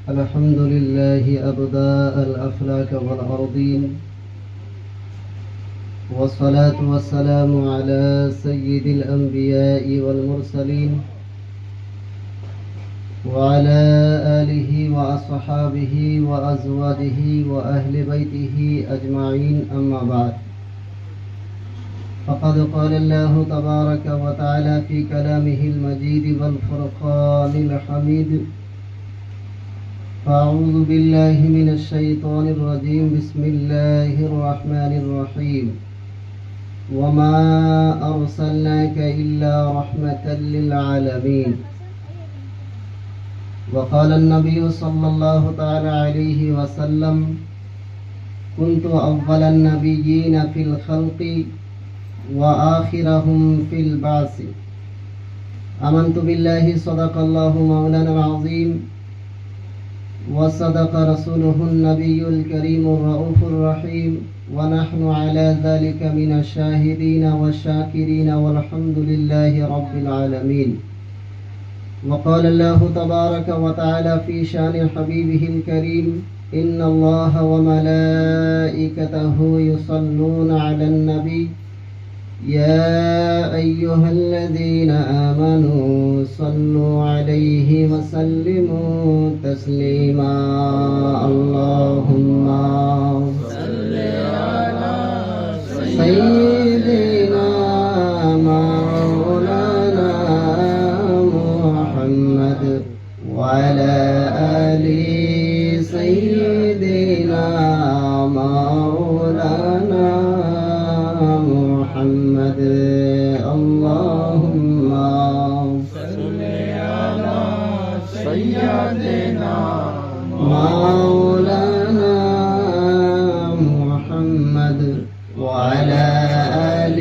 الحمد لله أبداء الأفلاك والأرضين، والصلاة والسلام على سيد الأنبياء والمرسلين وعلى آله وأصحابه وأزواجه وأهل بيته أجمعين، أما بعد. فقد قال الله تبارك وتعالى في كلامه المجيد والفرقان الحميد: أعوذ بالله من الشيطان الرجيم. بسم الله الرحمن الرحيم. وما أرسلناك إلا رحمة للعالمين. وقال النبي صلى الله تعالى عليه وسلم: كنت أول النبيين في الخلق وآخرهم في البعث. آمنت بالله صدق الله مولانا العظيم، وصدق رسوله النبي الكريم الرؤوف الرحيم، ونحن على ذلك من الشاهدين والشاكرين، والحمد لله رب العالمين. وقال الله تبارك وتعالى في شان حبيبه الكريم: إن الله وملائكته يصلون على النبي يا أيها الذين آمنوا صلوا عليه وسلموا تسليما. اللهم صل على سيدنا مولانا محمد وعلى آل سيدنا مولانا محمد. اللهم صل على سيدنا مولانا محمد وعلى آل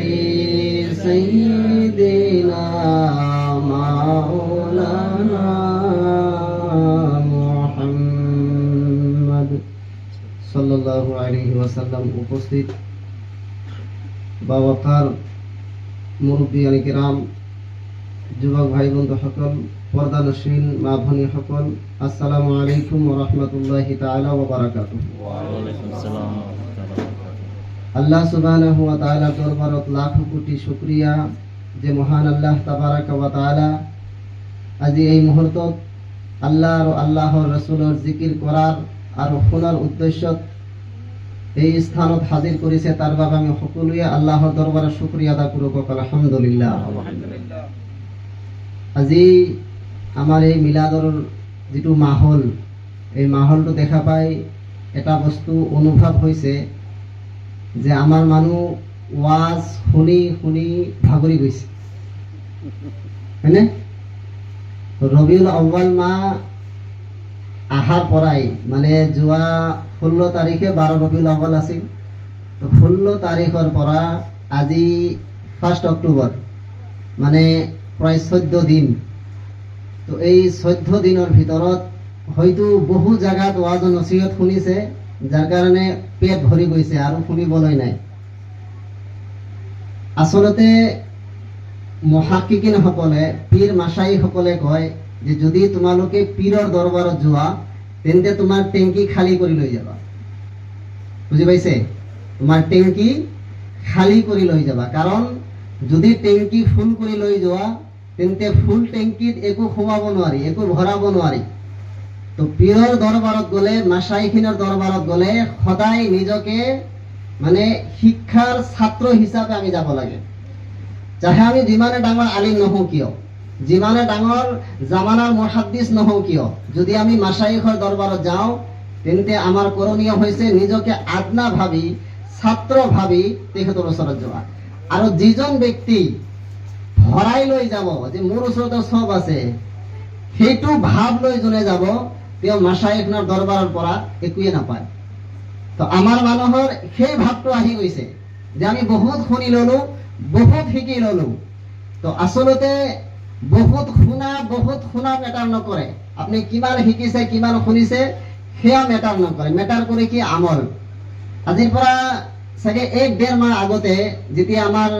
سيدنا مولانا محمد সাল্লাল্লাহু আলাইহি ওয়াসাল্লাম। উপস্থিত বাওয়াকার মুরব্বিয়ান কিরাম, যুবক ভাই বন্ধু সকল, পর্দানশীল মা ভনী সকল, আসসালামু আলাইকুম ওয়া রাহমাতুল্লাহি তাআলা ওয়া বারাকাতুহু। ওয়া আলাইকুম আসসালাম। আল্লাহ সুবহানাহু ওয়া তাআলা দরবারত লাখ কোটি শুকরিয়া যে মহান আল্লাহ তাবারাকা ওয়া তাআলা আজি এই মুহূর্তত আল্লাহ আৰু আল্লাহৰ ৰাসূলৰ জিকিৰ কৰাৰ আৰু শুনাৰ উদ্দেশ্যত এই স্থানত হাজিৰ কৰিছে, তাৰ বাবে আমি সকলোৱে আল্লাহৰ দৰবাৰত শুকৰিয়া আদা কৰোঁ। আলহামদুলিল্লাহ। আজি আমাৰ এই মিলাদৰ যিটো মাহল, এই মাহলটো দেখা পাই এটা বস্তু অনুভৱ হৈছে যে আমাৰ মানুহ ওয়াজ শুনি শুনি ভাগৰি গৈছে, হয়নে? ৰবিউল আউৱাল মাহ আহাৰ পৰাই, মানে যোৱা 16 তাৰিখে 12 ৰবিউল আউৱাল আছিল, তো 16 তাৰিখৰ পৰা আজি 1 অক্টোবৰ, মানে প্ৰায় 14 দিন। তো এই 14 দিনৰ ভিতৰত হয়তো বহু জাগাত ওয়াজ নসিহত শুনিছে, যাৰ কাৰণে পেট ভৰি গৈছে আৰু শুনিবলৈ নাই। আচলতে মুহাক্কিকিন সকলে, পীৰ মাসাই সকলে কয় যে যদি তোমালোকে পীৰৰ দৰবাৰত যোৱা তেন্তে তোমাৰ টেংকি খালী কৰি লৈ যাবা। বুজি পাইছে? তোমাৰ টেংকি খালী কৰি লৈ যাবা, কাৰণ যদি টেংকি ফুল কৰি লৈ যোৱা তেন্তে ফুল টেংকিত একো সোমাব নোৱাৰি, একো ভৰাব নোৱাৰি। তো পীৰৰ দৰবাৰত গ'লে, মাসাইখিনৰ দৰবাৰত গ'লে সদায় নিজকে মানে শিক্ষাৰ ছাত্ৰ হিচাপে আমি যাব লাগে। চাহে আমি যিমানে ডাঙৰ আলিম নহওঁ কিয়, যিমানে ডাঙৰ জামানাৰ মুহাদ্দিছ নহওঁ কিয়, যদি আমি মাসাইখৰ দৰবাৰত যাওঁ তেন্তে আমাৰ কৰণীয় হৈছে নিজকে আদনা ভাবি, ছাত্ৰ ভাবি তেখেতৰ ওচৰত যোৱা। আৰু যিজন ব্যক্তি ভৰাই লৈ যাব যে মোৰ ওচৰতে চব আছে, সেইটো ভাৱ লৈ যোনে যাব তেওঁ মাসাইখৰ দৰবাৰৰ পৰা একোৱে নাপায়। তো আমাৰ মানুহৰ সেই ভাৱটো আহি গৈছে যে আমি বহুত শুনি ললো, বহুত শিকি ললো। তো আচলতে বহুত শুনা মেটাৰ নকৰে। আপুনি কিমান শিকিছে, কিমান শুনিছে সেয়া মেটাৰ নকৰে। মেটাৰ কৰে কি? আমল। আজিৰ পৰা চাগে 1-1.5 মাহ আগতে যেতিয়া আমাৰ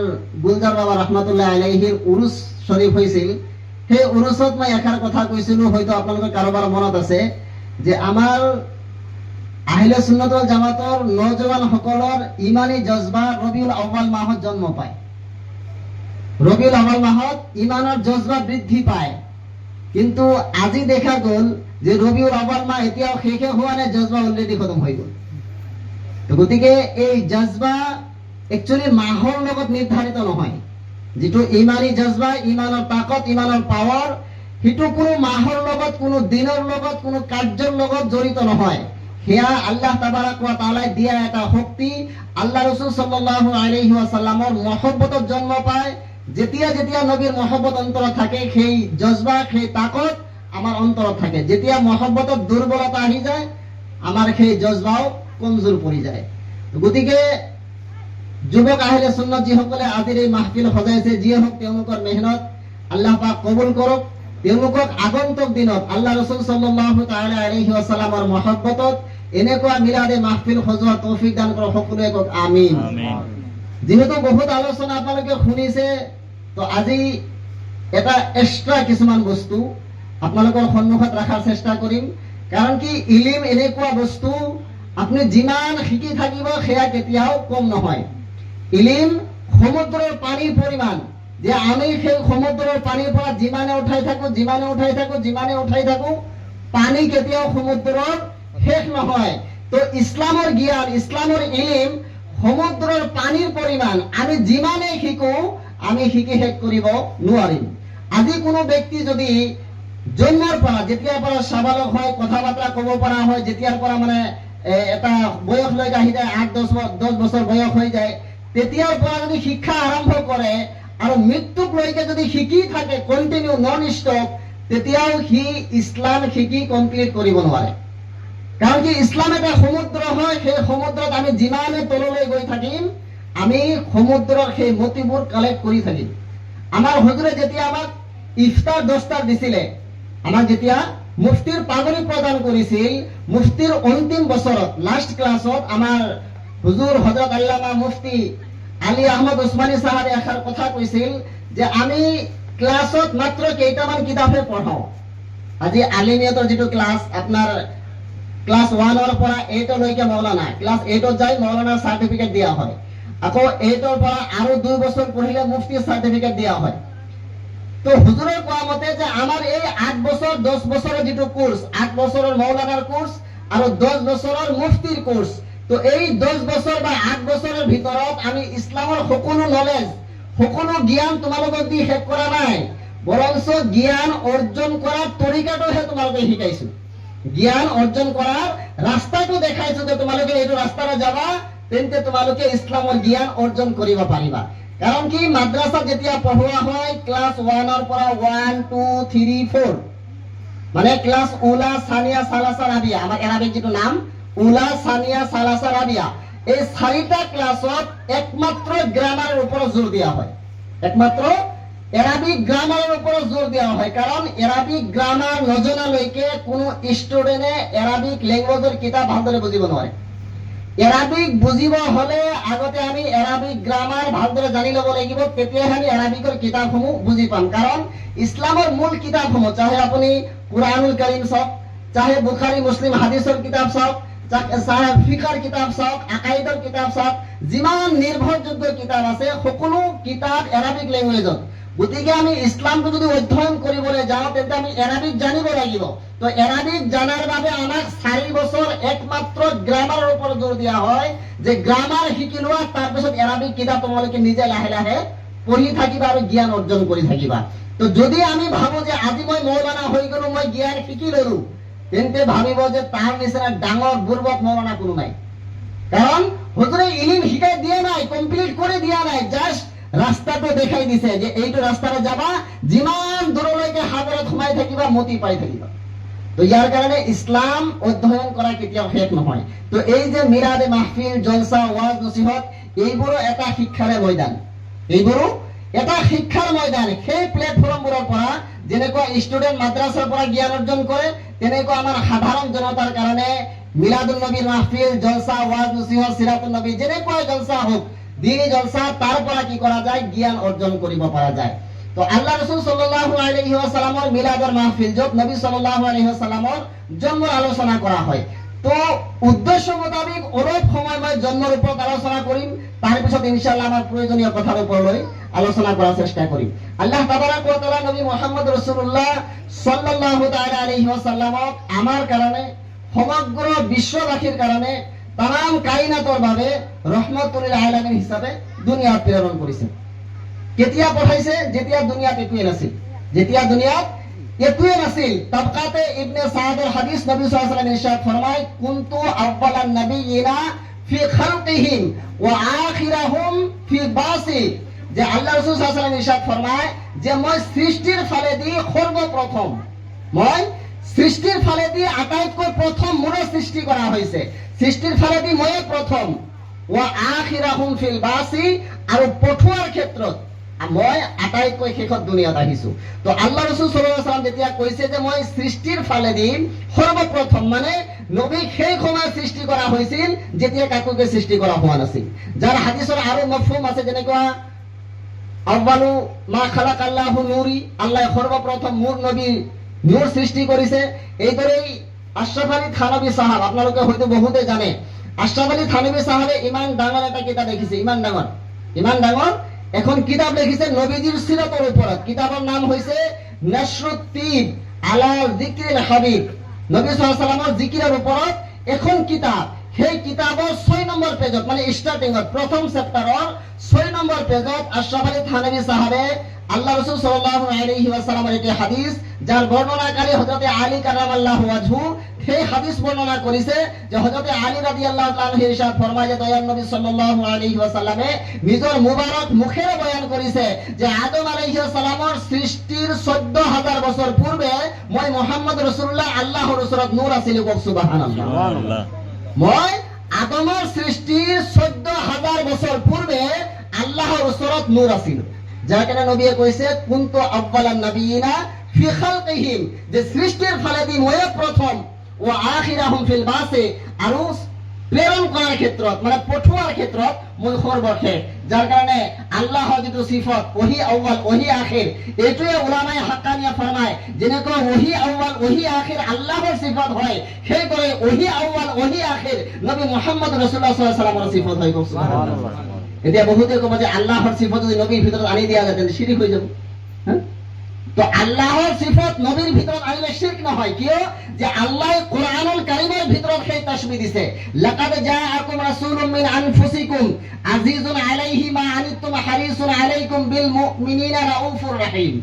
গুলজাৰ বাবা ৰহমাতুল্লাহ আলাইহিৰ উৰুছ শৰীফ হৈছিল, সেই উৰুছত মই এষাৰ কথা কৈছিলো, হয়তো আপোনালোকৰ কাৰোবাৰ মনত আছে যে আমাৰ আহিলে সুন্নত ওয়াল জামাতৰ নজৱান সকলৰ ইমানি জজবা ৰবিউল আউৱাল মাহত জন্ম পায়। ৰবিউল আউৱাল মাহত ইমানৰ জজবা বৃদ্ধি পায়। কিন্তু আজি দেখা গ'ল যে ৰবিউল আউৱাল মাহ এতিয়াও শেষে হোৱা নাই, জজবা অলৰেডি খতম হৈ গ'ল। তো গতিকে এই জজবা একচুৱেলি মাহৰ লগত নিৰ্ধাৰিত নহয়। যিটো ইমানি জজবা, ইমানৰ তাকত, ইমানৰ পাৱাৰ, সেইটো কোনো মাহৰ লগত, কোনো দিনৰ লগত, কোনো কাৰ্যৰ লগত জড়িত নহয়। সেয়া আল্লাহ তাবাৰাক ওয়া তাআলাই দিয়া এটা শক্তি। আল্লাহ ৰাসূল সাল্লাল্লাহু আলাইহি ওয়াসাল্লামৰ মহব্বতত জন্ম পায়। যেতিয়া যেতিয়া নবীৰ মহব্বত অন্তৰত থাকে, সেই জজবা, সেই তাকত আমাৰ অন্তৰত থাকে। যেতিয়া মহব্বতত দুৰ্বলতা আহি যায়, আমাৰ সেই জজবাও কমজোৰ পৰি যায়। গতিকে যুৱক আহিলে সুন্নত যিসকলে আজিৰ এই মাহফিল সজাইছে, যিয়ে হওক তেওঁলোকৰ মেহনত আল্লাহ পাক কবুল কৰক। তেওঁলোকক আগন্তুক দিনত আল্লাহ ৰাসূল সাল্লাল্লাহু তাআলা আলাইহি ওয়াসাল্লামৰ মহব্বতত এনেকুৱা মিলাদে মাহফিল সজোৱাৰ তৌফিক দান কৰক। সকলোৱে কওক আমিন। আমিন। যেহেতু বহুত আলোচনা আপোনালোকে শুনিছে, তো আজি এটা এক্সট্ৰা কিছুমান বস্তু আপোনালোকৰ সন্মুখত ৰখাৰ চেষ্টা কৰিম। কাৰণ কি ইলিম এনেকুৱা বস্তু, আপুনি যিমান শিকি থাকিব সেয়া কেতিয়াও কম নহয়। ইলিম সমুদ্ৰৰ পানীৰ পৰিমাণ, যে আমি সেই সমুদ্ৰৰ পানীৰ পৰা যিমানে উঠাই থাকো, যিমানে উঠাই থাকো, যিমানে উঠাই থাকো, পানী কেতিয়াও সমুদ্ৰৰ শেষ নহয়। তো ইছলামৰ জ্ঞান, ইছলামৰ ইলিম সমুদ্ৰৰ পানীৰ পৰিমাণ। আমি যিমানে শিকো, আমি শিকি শেষ কৰিব নোৱাৰিম। আজি কোনো ব্যক্তি যদি জন্মৰ পৰা, যেতিয়াৰ পৰা সাবালক হয়, কথা বাৰ্তা ক'ব পৰা হয়, যেতিয়াৰ পৰা মানে এটা বয়সলৈকে আহি যায়, 8-10 বছৰ বয়স হৈ যায়, তেতিয়াৰ পৰা যদি শিক্ষা আৰম্ভ কৰে আৰু মৃত্যুকলৈকে যদি শিকি থাকে কণ্টিনিউ নন ষ্টপ, তেতিয়াও সি ইছলাম শিকি কমপ্লিট কৰিব নোৱাৰে। কাৰণ কি ইছলাম এটা সমুদ্ৰ হয়, সেই সমুদ্ৰত আমি যিমানে তললৈ গৈ থাকিম, আমি সমুদ্ৰৰ সেই মতিবোৰ কালেক্ট কৰি থাকিম। আমাৰ হুজুৰে যেতিয়া আমাক ইফতাৰ দস্তাৰ দিছিলে, আমাক যেতিয়া মুফতিৰ পাগৰি প্ৰদান কৰিছিল, মুফতিৰ অন্তিম বছৰত লাষ্ট ক্লাছত আমাৰ হুজুৰ হযরত আল্লামা মুফতি আলী আহমদ ওসমানী সাহেবে এষাৰ কথা কৈছিল যে আমি ক্লাছত মাত্ৰ কেইটামান কিতাপহে পঢ়াওঁ। আজি আলিমিয়তৰ যিটো ক্লাছ, আপোনাৰ ক্লাছ 1ৰ পৰা 8লৈকে মৌলানা, ক্লাছ 8ত যাই মৌলানাৰ চাৰ্টিফিকেট দিয়া হয়। আকৌ 8ৰ পৰা আৰু 2 বছৰ পঢ়িলে মুফতিৰ চাৰ্টিফিকেট দিয়া হয়। তো হুজুৰে কোৱা মতে যে আমাৰ এই 8 বছৰ 10 বছৰৰ যিটো কোৰ্স, 8 বছৰৰ মৌলানাৰ কোৰ্স আৰু 10 বছৰৰ মুফতিৰ কোৰ্স, তো এই 10 বছৰ বা 8 বছৰৰ ভিতৰত আমি ইছলামৰ সকলো নলেজ, সকলো জ্ঞান তোমালোকক দি শেষ কৰা নাই, বৰঞ্চ জ্ঞান অৰ্জন কৰাৰ তৰিকাটোহে তোমালোকে শিকাইছো। জ্ঞান অৰ্জন কৰাৰ ৰাস্তাটো দেখাইছো যে তোমালোকে এইটো ৰাস্তাৰে যাবা, তেন্তে তোমালোকে ইছলামৰ জ্ঞান অৰ্জন কৰিব পাৰিবা। কাৰণ কি মাদ্ৰাসাত যেতিয়া পঢ়োৱা হয়, ক্লাছ 1ৰ পৰা 1, 2, 3, 4, মানে ক্লাছ উলা, সানিয়া, সালাসা, রাবিয়া, আমাৰ এৰাবিক যিটো নাম উলা, সানিয়া, সালাসা, রাবিয়া, এই 4টা ক্লাছত একমাত্ৰ গ্ৰামাৰৰ ওপৰত জোৰ দিয়া হয়। একমাত্ৰ এৰাবিক গ্ৰামাৰৰ ওপৰত জোৰ দিয়া হয়। কাৰণ এৰাবিক গ্ৰামাৰ নজনালৈকে কোনো ষ্টুডেণ্টে এৰাবিক লেংগুৱেজৰ কিতাপ ভালদৰে বুজিব নোৱাৰে। এৰাবিক বুজিব হলে আগতে আমি এৰাবিক গ্ৰামাৰ ভালদৰে জানি ল'ব লাগিব, তেতিয়াহে আমি এৰাবিকৰ কিতাপসমূহ বুজি পাম। কাৰণ ইছলামৰ মূল কিতাপসমূহ, চাহে আপুনি কুৰানুল কাৰীম চাওক, চাহে বুখাৰী মুছলিম হাদিছৰ কিতাপ চাওক, চাহে ফিকাৰ কিতাপ চাওক, আকাইদৰ কিতাপ চাওক, যিমান নিৰ্ভৰযোগ্য কিতাপ আছে সকলো কিতাপ এৰাবিক লেংগুৱেজত। গতিকে আমি ইছলামটো যদি অধ্যয়ন কৰিবলৈ যাওঁ, তেন্তে আমি এৰাবিক জানিব লাগিব। তো এৰাবিক জানাৰ বাবে আমাক 4 বছৰ একমাত্ৰ গ্ৰামাৰৰ ওপৰত জোৰ দিয়া হয়, যে গ্ৰামাৰ শিকি লোৱা, তাৰপিছত এৰাবিক কিতাপ তোমালোকে নিজে লাহে লাহে পঢ়ি থাকিবা আৰু জ্ঞান অৰ্জন কৰি থাকিবা। তো যদি আমি ভাবো যে আজি মই মৌলানা হৈ গলো, মই জ্ঞান শিকি ললো, তেন্তে ভাবিব যে তাৰ নিচিনা ডাঙৰ বুৰ্বক মৌলানা কোনো নাই। কাৰণ হুজুৰে ইলিম শিকাই দিয়া নাই, কমপ্লিট কৰি দিয়া নাই, জাস্ট ৰাস্তাটো দেখাই দিছে যে এইটো ৰাস্তাৰে যাবা, যিমান দূৰলৈকে সাগৰত সোমাই থাকিবা মতি পাই থাকিবা। তো ইয়াৰ কাৰণে ইছলাম অধ্যয়ন কৰা কেতিয়াও শেষ নহয়। তো এই যে মিলাদে মাহফিল, জলসা, ওয়াজ, নসিহত, এইবোৰো এটা শিক্ষাৰে ময়দান, এইবোৰো এটা শিক্ষাৰ ময়দান। সেই প্লেটফৰ্মবোৰৰ পৰা যেনেকুৱা ষ্টুডেণ্ট মাদ্ৰাছাৰ পৰা জ্ঞান অৰ্জন কৰে, তেনেকুৱা আমাৰ সাধাৰণ জনতাৰ কাৰণে মিলাদুল নবীৰ মাহফিল, জলসা, ওয়াজ, নসিহত, সিরাতুল নবী, যেনেকুৱা জলসা হোক, দিনী জলসা, তাৰ পৰা কি কৰা যায়, জ্ঞান অৰ্জন কৰিব পৰা যায়। তো আল্লাহ রাসূল সাল্লাল্লাহু আলাইহি ওয়াসাল্লামের মিলাদের মাহফিল যত নবী সাল্লাল্লাহু আলাইহি ওয়াসাল্লামের জন্ম আলোচনা করা হয়। তো উদ্দেশ্য মোতাবেক অলপ সময় মই জন্মের উপর আলোচনা করিম, তার পিছত ইনশাআল্লাহ আমার প্রয়োজনীয় কথার উপর লৈ আলোচনা করার চেষ্টা করিম। আল্লাহ তাবারাক ওয়া তাআলা নবী মুহাম্মদ রাসূলুল্লাহ সাল্লাল্লাহু তাআলা আলাইহি ওয়াসাল্লামক আমার কারণে, সমগ্র বিশ্ববাসীর কারণে, তাম কায়নাতৰ বাবে রহমতুল লিল আলামিন হিসাবে দুনিয়াত প্ৰেৰণ কৰিছে। কেতিয়া পঠাইছে? যেতিয়া দুনিয়াত একোৱে নাছিল। যেতিয়া দুনিয়াত একোৱে নাছিল। তাবকাতে ইবনে সাদের হাদিস নবী সাল্লাল্লাহু আলাইহি ওয়াসাল্লাম ইরশাদ ফরমায়, কুনতু আউয়ালান নাবিয়িনা ফি খালকিহিম ওয়া আখিরাহুম ফি বাসি। যে আল্লাহ রাসূল সাল্লাল্লাহু আলাইহি ওয়াসাল্লাম ইরশাদ ফরমায় যে মই সৃষ্টিৰ ফালেদি সর্বপ্রথম, মই সৃষ্টিৰ ফালেদি আটাইতকৈ প্ৰথম মোৰে সৃষ্টি কৰা হৈছে। সৃষ্টিৰ ফালেদি ময়ে প্ৰথম। ওয়া আখিরাহুম ফিল বাসি, আৰু পঠোৱাৰ ক্ষেত্ৰত মই আটাইতকৈ শেষত দুনিয়াত আহিছো। তো আল্লাহ রাসূল সাল্লাল্লাহু আলাইহি ওয়াসাল্লাম যেতিয়া কৈছে যে মই সৃষ্টিৰ ফালেদি সর্বপ্রথম, মানে নবীক সেই সময় সৃষ্টি কৰা হৈছিল যেতিয়া কাকোকে সৃষ্টি কৰা হোৱা নাছিল। যাৰ হাদিসৰ আৰু মফহুম আছে, যেনেকুৱা আউয়ালু মা খালাকাল্লাহু নূরি, আল্লাহ সর্বপ্রথম মোৰ নবী নূর সৃষ্টি কৰিছে। এইদৰেই আশরাফ আলী থানবী সাহাব, আপোনালোকে হয়তো বহুতে জানে, আশরাফ আলী থানবী সাহাবে ইমান ডাঙৰ এটা কিতাব লিখিছে, ইমান ডাঙৰ এখন কিতাব লিখিছে নবীজিৰ সিরাতের ওপৰত। কিতাবৰ নাম হৈছে নাশরুত-তিব আলা যিকরিল হাবিব। নবী সাল্লাল্লাহু আলাইহি ওয়াসাল্লামৰ জিকিৰৰ ওপৰত এখন কিতাব। সেই কিতাবৰ 6 নম্বৰ পেজত, মানে স্টার্টিংত প্রথম চ্যাপ্টাৰৰ 6 নম্বৰ পেজত আশরাফ আলী থানবী সাহাবে আল্লাহ রাসূল সাল্লাল্লাহু আলাইহি ওয়াসাল্লামের একটি হাদিস, যার বর্ণনাকারী হযরত আলী কারামাল্লাহু ওয়াজহু, সেই হাদিস বর্ণনা করেছে যে হযরত আলী রাদিয়াল্লাহু তাআলা ইরশাদ ফরমায় যে দয়াল নবী সাল্লাল্লাহু আলাইহি ওয়াসাল্লামে নিজের মুবারক মুখেৰে বয়ান করেছে যে আদম আলাইহিস সালামৰ সৃষ্টিৰ 14000 বছর পূর্বে মই মুহাম্মদ রাসূলুল্লাহ আল্লাহর ওচৰত নূর আছিল। সুবহানাল্লাহ, সুবহানাল্লাহ। মই আদমৰ সৃষ্টিৰ 14000 বছর পূর্বে আল্লাহর ওচৰত নূর আছিল। যার কারণে নবীয়ে কইছে কুনতু আউয়ালান নাবিয়িনা ফি খালকিহিম, যে সৃষ্টির ফালেদি ময়ে প্রথম, ও আখিরাহুম ফিল বাসি, আৰু প্রেরণ করার ক্ষেত্ৰত, মানে পঠোৱাৰ ক্ষেত্ৰত মই সর্বশেষ। যার কারণে আল্লাহর যেটো সিফত ওহি আউয়াল ওহি আখির, এইটোৱে উলামায়ে হাক্কানিয়া ফরমায় যেনেকৈ ওহি আউয়াল ওহি আখির আল্লাহর সিফত হয়, সেইদৰে ওহি আউয়াল ওহি আখির নবী মুহাম্মদ রাসূলুল্লাহ সাল্লাল্লাহু আলাইহি ওয়াসাল্লামৰ সিফত হয়। সুবহানাল্লাহ। এতিয়া বহুতে কব যে আল্লাহর সিফত যদি নবীর ভিতৰত আনি দিয়া যায় তাহলে শিরক হয়ে যাব। হ্যাঁ, তো আল্লাহর সিফত নবীর ভিতৰত আনিলে শিরক নহয়। কিয়? যে আল্লাহ কোরআনুল কারীমের ভিতৰত সেই তাসবিহ দিছে, লাকাদ জাআকুম রাসূলুম মিন আনফুসিকুম আজিজুন আলাইহি মা আনিতুম হারিসুন আলাইকুম বিল মুমিনিনা রাউফুর রহিম।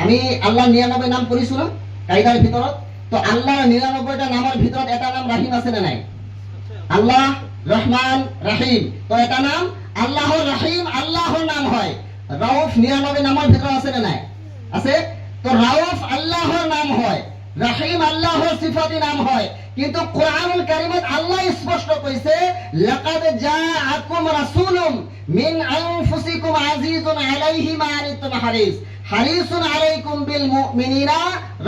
আমি আল্লাহ 99 নাম পড়িছো না কায়দার ভিতৰত। তো আল্লাহর 99টা নামের ভিতৰত এটা নাম রাহিম আছে না নাই? আল্লাহ রহমান রাহিম। তো এটা নাম আল্লাহর রাহিম, আল্লাহর নাম হয়। রাউফ 99 নামের ভিতর আছে না নাই? আছে। তো রাউফ আল্লাহর নাম হয়, রাহিম আল্লাহর সিফাতি নাম হয়। কিন্তু কোরআনুল কারীমত আল্লাহ স্পষ্ট কইছে লাকাদ জাআকুম রাসূলুম মিন আনফুসিকুম আজিজুন আলাইহি মা আনিতুম হারিসুন আলাইকুম বিল মুমিনিনা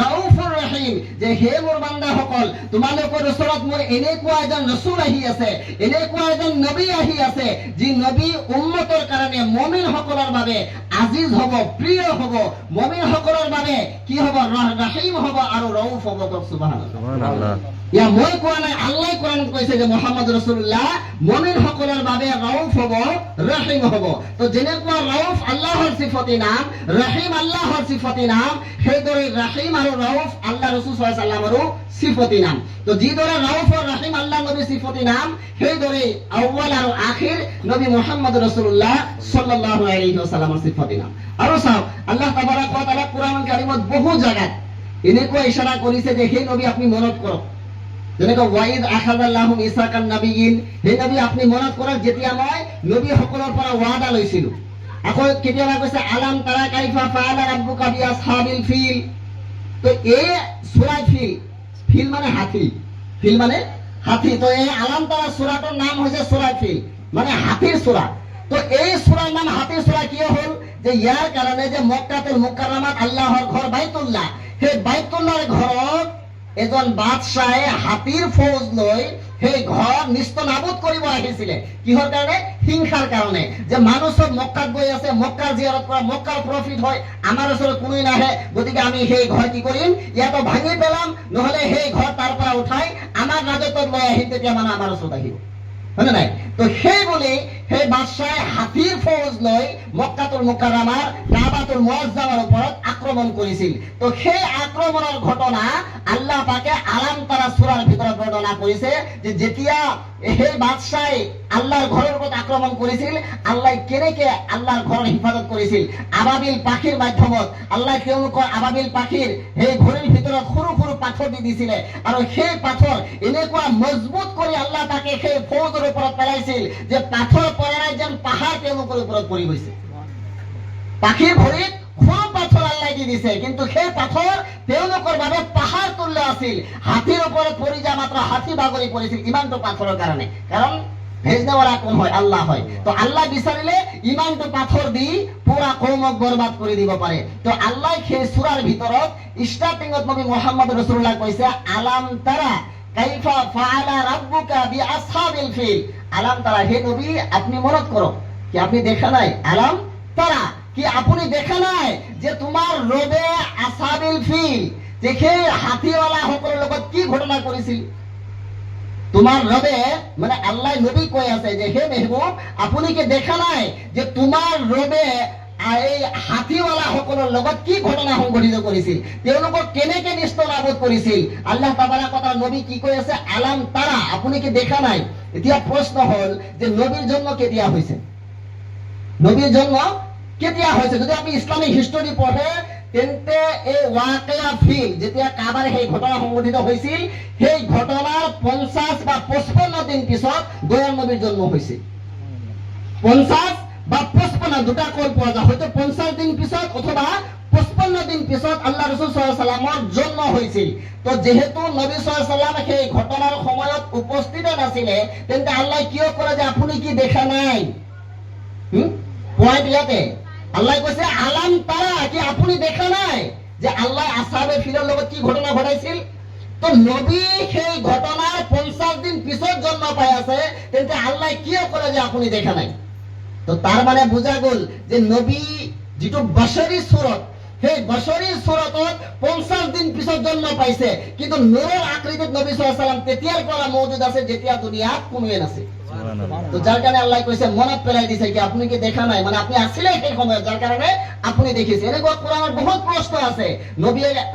রাউফুর রহিম। যে হে মোর বান্দা সকল, তোমালোকৰ ওচৰত মোৰ এনেকুৱা এজন ৰাসূল আহি আছে, এনেকুৱা এজন নবী আহি আছে, যি নবী উম্মতৰ কাৰণে মুমিন সকলৰ বাবে আজিজ হ'ব, প্ৰিয় হ'ব, মুমিন সকলৰ বাবে কি হ'ব? ৰহিম হ'ব আৰু ৰাউফ হ'ব। সুবহানাল্লাহ, সুবহানাল্লাহ। ইয়া মই কোৱা নাই, আল্লাহ কোরআনত কৈছে যে মুহাম্মদ রাসূলুল্লাহ মুমিন সকলৰ বাবে ৰাউফ হ'ব, ৰহিম হ'ব। তো যেনেকুৱা ৰাউফ আল্লাহৰ সিফতি নাম, ৰহিম আল্লাহৰ সিফতি নাম, সেইদৰে ৰহিম আৰু ৰাউফ আল্লাহ ৰাসূল সাল্লাল্লাহু আলাইহি ওয়াসাল্লামৰো সিফতি নাম। তো যিদৰে ৰাউফ আৰু ৰহিম আল্লাহ নবীৰ সিফতি নাম, সেইদৰে আউয়াল আৰু আখিৰ নবী মুহাম্মদ রাসূলুল্লাহ সাল্লাল্লাহু আলাইহি ওয়াসাল্লামৰ সিফতি নাম। আৰু চাও আল্লাহ তাবাৰাক ওয়া তাআলা কোরআনুল কারীমত বহু জায়গাত এনেকুৱা ইশাৰা কৰিছে যে সেই নবী আপনি মনত কৰক। যেনেকৈ ওয়াইদ আখাযাল্লাহু মিসাকান নাবিয়িন, হে নবী আপনি মনত কৰক যেতিয়া মই নবী সকলৰ পৰা ওয়াদা লৈছিলো। আকৌ কেতিয়াবা কৈছে আলাম তাৰা কাইফা ফাআলা রাব্বুকা বিআসহাবিল ফিল। তো এই সূরা ফিল মানে হাতি, ফিল মানে হাতি। তো এই আলাম তারা সূরাটোৰ নাম হৈছে সূরা ফিল, মানে হাতিৰ সূরা। তো এই সূরাৰ নাম হাতিৰ সূরা কিয় হল? যে ইয়াৰ কাৰণে যে মক্কাতুল মুকাররমাত আল্লাহৰ ঘৰ বাইতুল্লাহ, সেই বাইতুল্লাহৰ ঘৰত এজন বাদশাহে হাতীৰ ফৌজ লৈ সেই ঘৰ নিস্ত নাবুদ কৰিব আহিছিলে। কিহৰ কাৰণে? হিংসাৰ কাৰণে, যে মানুহ চব মক্কাত গৈ আছে, মক্কাৰ জিয়াৰত কৰা, মক্কাৰ প্ৰফিট হয়, আমাৰ ওচৰত কোনোই নাহে, গতিকে আমি সেই ঘৰ কি কৰিম, ইয়াতো ভাঙি পেলাম, নহলে সেই ঘৰ তাৰ পৰা উঠাই আমাৰ ৰাজত্বত লৈ আহিম, তেতিয়া মানুহ আমাৰ ওচৰত আহিব, হয় নে নাই? তো সেই বুলি সেই বাদশাহে হাতীৰ ফৌজ লৈ মক্কাতুল মুকাৰৰমাৰ কাবাতুল মুআজ্জামৰ ওপৰত আক্ৰমণ কৰিছিল। তো সেই আক্ৰমণৰ ঘটনা আল্লাহ পাকে আলাম তাৰা সূৰাৰ ভিতৰত বৰ্ণনা কৰিছে, যে যেতিয়া সেই বাদশাহে আল্লাহৰ ঘৰৰ ওপৰত আক্ৰমণ কৰিছিল, আল্লাহ কেনেকে আল্লাহৰ ঘৰৰ হিফাজত কৰিছিল। আবাবিল পাখিৰ মাধ্যমত আল্লাহ তেওঁলোকৰ আবাবিল পাখিৰ সেই ঘৰৰ ভিতৰত সৰু সৰু পাথৰ দি দিছিলে, আৰু সেই পাথৰ এনেকুৱা মজবুত কৰি আল্লাহ তাকে সেই ফৌজৰ ওপৰত পেলাইছিল যে পাথৰ পৰাই যেন পাহাৰ তেওঁলোকৰ ওপৰত পৰি গৈছে। পাখিৰ ভৰিত সৰু পাথৰ আল্লাহ দি দিছে, কিন্তু সেই পাথৰ তেওঁলোকৰ বাবে পাহাৰ তুল্য আছিল। হাতীৰ ওপৰত পৰি যা মাত্ৰ হাতী বাগৰি পৰিছিল ইমানটো পাথৰৰ কাৰণে, কাৰণ ভেজনেৱালা কোন হয়? আল্লাহ হয়। তো আল্লাহ বিচাৰিলে ইমানটো পাথৰ দি পুৰা কৌমক বৰবাদ কৰি দিব পাৰে। তো আল্লাহ সেই সূৰাৰ ভিতৰত ষ্টাৰ্টিঙত নবী মুহাম্মদ ৰাসূলুল্লাহ কৈছে, আলাম তাৰা কাইফা ফাআলা রাব্বুকা বিআসহাবিল ফিল। আলাম তারা, হে নবী আপনি মনত করো, কি আপনি দেখা নাই? আলাম তারা, কি আপনি দেখা নাই যে তোমার রবে আসহাবিল ফিল, যে সেই হাতীওয়ালা সকলৰ লগত কি ঘটনা কৰিছিল? তোমার রবে মানে আল্লাহ নবী কৈ আছে যে হে মেহবুব আপুনি কি দেখা নাই যে তোমাৰ ৰবে এই হাতীওয়ালা সকলৰ লগত কি ঘটনা সংঘটিত কৰিছিল, তেওঁলোকক কেনেকে নিস্ত নাবুদ কৰিছিল। আল্লাহ তাবাৰাক ওয়া তাআলা নবী কি কৈ আছে? আলাম তাৰা, আপুনি কি দেখা নাই? এতিয়া প্ৰশ্ন হল যে নবীৰ জন্ম কেতিয়া হৈছে? নবীৰ জন্ম কেতিয়া হৈছে? যদি আপনি ইসলামিক হিষ্টৰী পঢ়ে তেন্তে এই ওয়াকিয়া ফিল, যেতিয়া কাবাৰ সেই ঘটনা সংঘটিত হৈছিল, সেই ঘটনাৰ 50 বা 55 দিন পিছত দয়াল নবীৰ জন্ম হৈছিল। 50 বা 55 দুটা কল পোৱা যায়, হয়তো 50 দিন পিছত অথবা 55 দিন পিছত আল্লাহ ৰাসূল সাল্লাল্লাহু আলাইহি ওয়াসাল্লামৰ জন্ম হৈছিল। তো যেহেতু নবী সাল্লাল্লাহু আলাইহি ওয়াসাল্লাম সেই ঘটনাৰ সময়ত উপস্থিত নাছিলে, তেন্তে আল্লাহ কিয় কৰে যে আপুনি কি দেখা নাই? পয়েন্ট ইয়াতে আল্লাহ কৈছে আলাম তাৰা, কি আপুনি দেখা নাই যে আল্লাহ আসহাবে ফিলৰ লগত কি ঘটনা ঘটাইছিল? তো নবী সেই ঘটনাৰ 50 দিন পিছত জন্ম পাই আছে, তেন্তে আল্লাহ কিয় কৰে যে আপুনি দেখা নাই? তো তার মানে বোঝা গল যে নবী যেটো বশরী সূরত, সেই বশরী সূরতত 50 দিন পিছত জন্ম পাইছে, কিন্তু নূৰৰ আকৃতিত নবী সাল্লাল্লাহু আলাইহি ওয়াসাল্লাম তেতিয়াৰ পৰা মওজুদ আছে যেতিয়া দুনিয়াত কোনোৱে নাছিল। তো যার কারণে আল্লাহ কৈছে মনত পেলাই দিছে কি আপনি কি দেখা নাই, মানে আপনি আসলে সেই সময় যার কারণে আপনি দেখিছে। এনেকুৱা কোরআনৰ বহুত প্রশ্ন আছে,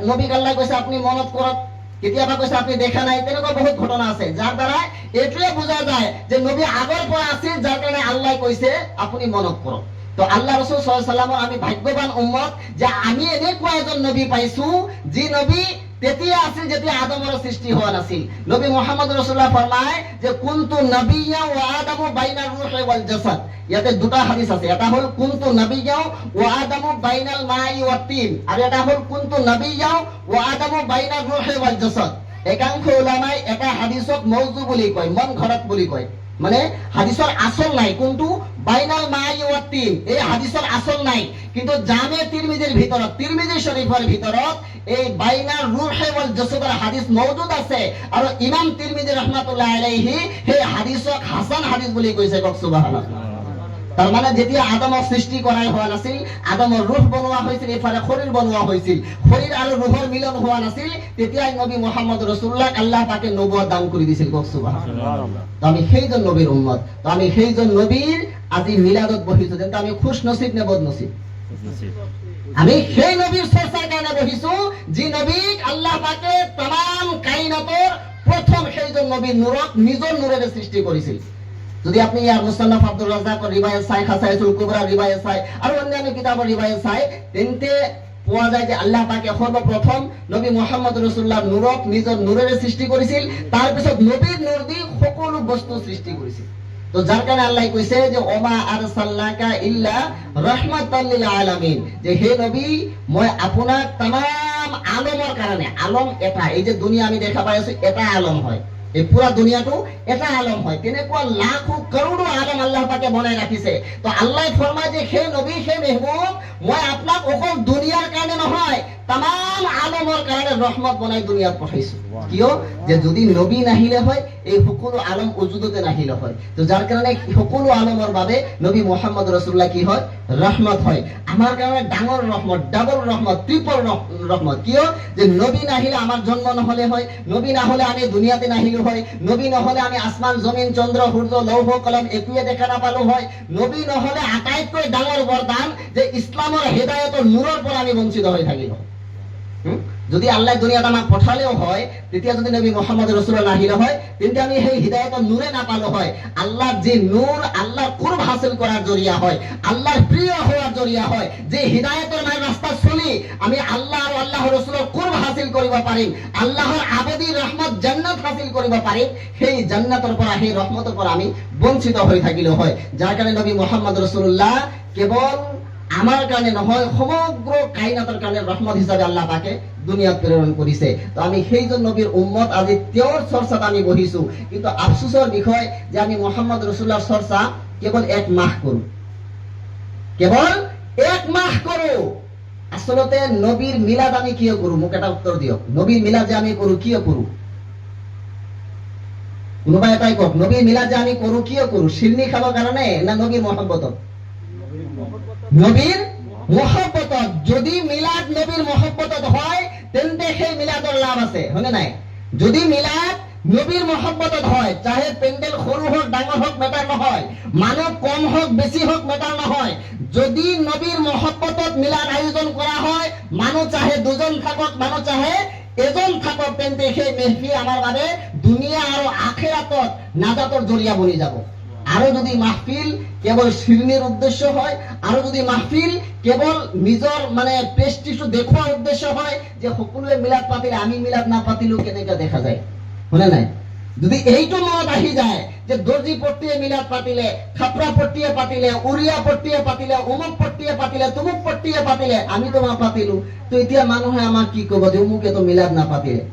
নবীক আল্লাহ কৈছে আপনি মনত কৰক, কেতিয়াবা কৈছে আপনি দেখা নাই, তেনেকুৱা বহুত ঘটনা আছে, যাৰ দ্বাৰা এইটোৱে বুজা যায় যে নবী আগৰ পৰা আছিল, যাৰ কাৰণে আল্লাহ কৈছে আপুনি মনত কৰক। তো আল্লাহ রাসূল সাল্লাল্লাহু আলাইহি ওয়াসাল্লামৰ আমি ভাগ্যবান উম্মত যে আমি এনেকুৱা এজন নবী পাইছো যি নবী তেতিয়া আছিল যেতিয়া আদমৰ সৃষ্টি হোৱা নাছিল। নবী মুহাম্মদ রাসূলুল্লাহ ফরমায় যে কুনতু নাবিয়্যা ওয়া আদামু বাইনার রূহি ওয়াল জাসাদ। ইয়াতে দুটা হাদিস আছে, এটা হল কুনতু নাবিয়্যা ওয়া আদামু বাইনাল মাই ওয়াত তিন, আর এটা হল কুনতু নাবিয়্যা ওয়া আদামু বাইনার রূহি ওয়াল জাসাদ। একাংশ উলামাই এটা হাদিসক মওযু বুলি কয়, মন ঘৰত বুলি কয়, মানে হাদিসৰ আসল নাই, কোনটো বাইনাল মাই ওয়াত তিন, এই হাদিসৰ আসল নাই, কিন্তু জামে তিরমিজিৰ ভিতৰত, তিরমিজি শরীফৰ ভিতৰত এই বাইনার রূহি ওয়াল জাসাদের হাদিস মওজুদ আছে, আৰু ইমাম তিরমিজি রাহমাতুল্লাহ আলাইহি সেই হাদিসক হাসান হাদিস বুলি কৈছে। কক সুবহানাল্লাহ। তার মানে যেতিয়া আদমক সৃষ্টি কৰাই হোৱা নাছিল, আদমৰ রূহ বনোৱা হৈছিল, এফালে শৰীৰ বনোৱা হৈছিল, শৰীৰ আৰু রূহৰ মিলন হোৱা নাছিল, তেতিয়াই নবী মুহাম্মদ রাসূলুল্লাহ আল্লাহ পাকে নবুয়ত দান কৰি দিছিল। কক সুবহানাল্লাহ। তো আমি সেইজন নবীৰ উম্মত, তো আমি সেইজন নবীৰ আজি মিলাদত বহিছো, তেন্তে আমি খুশ নসিব নে বদ নসিব? আমি সেই নবীর চর্চার কারণে বহিছো যে নবীক আল্লাহ পাকে তাম কায়নাতের প্রথম সেইজন নবীর নূরক নিজের নূরের সৃষ্টি করেছিল। যদি আপনি ইয়ার মুসান্নাফ আব্দুর রাজ্জাকের রিওয়ায়াত চাই, খাসাইসুল কুবরা রিওয়ায়াত চাই, আর অন্যান্য কিতাবের রিওয়ায়াত চাই, তেন্তে পোৱা যায় যে আল্লাহ পাকে সর্বপ্রথম নবী মুহাম্মদ রাসূলুল্লাহ নূরক নিজের নূরের সৃষ্টি করেছিল, তার পিছত নবীর নূর দি সকল বস্তু সৃষ্টি করেছিল। তো যার কারণে আল্লাহ কইছে যে ওমা আরসালনাকা ইল্লা রাহমাতাল লিল আলামিন, যে হে নবী মই আপোনাক तमाम আলমৰ কাৰণে, আলম এটা, এই যে দুনিয়া আমি দেখা পাই আছো এটা আলম হয়, এই পুরা দুনিয়াটো এটা আলম হয়, তেনেকুৱা লাখো কৰোড়ো আলম আল্লাহ পাকে বনাই ৰাখিছে। তো আল্লাহ ফরমায় যে হে নবী হে মেহবুব মই আপোনাক অকল দুনিয়াৰ কাৰণে নহয় তাম আলমৰ কাৰণে ৰহমত বনাই দুনিয়াত পঠাইছো। কিয় যে যদি নবী নাহিলে হয় এই সকলো আলম উজুদতে নাহিলে হয়। তো যাৰ কাৰণে সকলো আলমৰ বাবে নবী মুহাম্মদ ৰাসূলুল্লাহ কি হয়? ৰহমত হয়। আমাৰ কাৰণে ডাঙৰ ৰহমত, ডাবল ৰহমত, ট্ৰিপল ৰহমত। কিয় যে নবী নাহিলে আমাৰ জন্ম নহলে হয়, নবী নহলে আমি দুনিয়াতে নাহিলো হয়, নবী নহলে আমি আসমান জমিন চন্দ্ৰ সূৰ্য লৌহ কলম একোৱে দেখা নাপালো হয়, নবী নহলে আটাইতকৈ ডাঙৰ বৰদান যে ইছলামৰ হেদায়তৰ নূৰৰ পৰা আমি বঞ্চিত হৈ থাকিলো। যদি আল্লাহ দুনিয়াত আমাক পঠালেও হয়, তেতিয়া যদি নবী মুহাম্মদ ৰাসূলুল্লাহ নাহিলে হয়, তেন্তে আমি সেই হিদায়তৰ নূৰে নাপালো হয়। আল্লাহৰ যে নূৰ আল্লাহৰ কুরব হাসিল করার জরিয়া হয়, আল্লাহর প্রিয় হওয়ার জরিয়া হয়, যে হিদায়তের মানে রাস্তা চলি আমি আল্লাহ আর আল্লাহর রাসূলের কুরব হাসিল করিব পারিম, আল্লাহর আবদি রহমত জান্নাত হাসিল করিব পারিম, সেই জান্নাতের পর সেই রহমতের পর আমি বঞ্চিত হয়ে থাকিলে হয়। যার কারণে নবী মুহাম্মদ রাসূলুল্লাহ কেবল আমার কারণে নহয়, সমগ্র কায়নাতের কারণে রহমত হিসাবে আল্লাহ তাকে দুনিয়াত প্রেরণ করিছে। তো আমি সেইজন নবীর উম্মত, আজি তেওঁৰ চর্চাত আমি বহিছো। কিন্তু আফসোসের বিষয় যে আমি মুহাম্মদ রাসূলুল্লাহর চর্চা কেবল 1 মাহ করু, কেবল 1 মাহ করু। আসলতে নবীর মিলাদ আমি কিয় করু? মোক এটা উত্তর দিও। নবীর মিলাদ যে আমি করু কিয় করু? কোনোবা এটাই কক। নবীর মিলাদ যে আমি করু কিয় করু? শিরনি খাবার কারণে না নবীর মহব্বত? নবীর মহব্বত। যদি মিলাদ নবীর মহব্বত হয় তেন্তে সেই মিলাদৰ লাভ আছে, হয়নে নাই? যদি মিলাদ নবীর মহব্বত হয়, চাহে পেন্ডেল সরু হোক ডাঙর হোক মেটার নহয়, মানুহ কম হোক বেশি হোক মেটার নহয়, যদি নবীর মহব্বতত মিলাদ আয়োজন করা হয়, মানুহ চাহে 2 জন থাকক মানুহ চাহে এজন থাকক, তেন্তে সেই মেহফিল আমার বাবে দুনিয়া আৰু আখিরাতত নাজাতৰ জরিয়া বনি যাব। আরো যদি মাহফিল কেবল শিরনির উদ্দেশ্য হয়, আরো যদি মাহফিল কেবল নিজর মানে প্রেস্টিজ দেখুৱাৰ উদ্দেশ্য হয়, যে সকলোৱে মিলাদ পাতিলে আমি মিলাদ না পাতিলেও কেনেকে দেখা যায়, হয়নে নাই? যদি এইটো মনত আহি যায় যে দর্জি পট্টিয়ে মিলাদ পাতিলে, খাপরা পট্টিয়ে পাতিলে, উড়িয়া পট্টিয়ে পাতিলে, অমুক পট্টিয়ে পাতিলে, তুমুক পট্টিয়ে পাতিলে, আমি তো পাতিলো, তো এতিয়া মানুহে আমাক কি কব যে অমুকে তো মিলাদ না পাতিলে।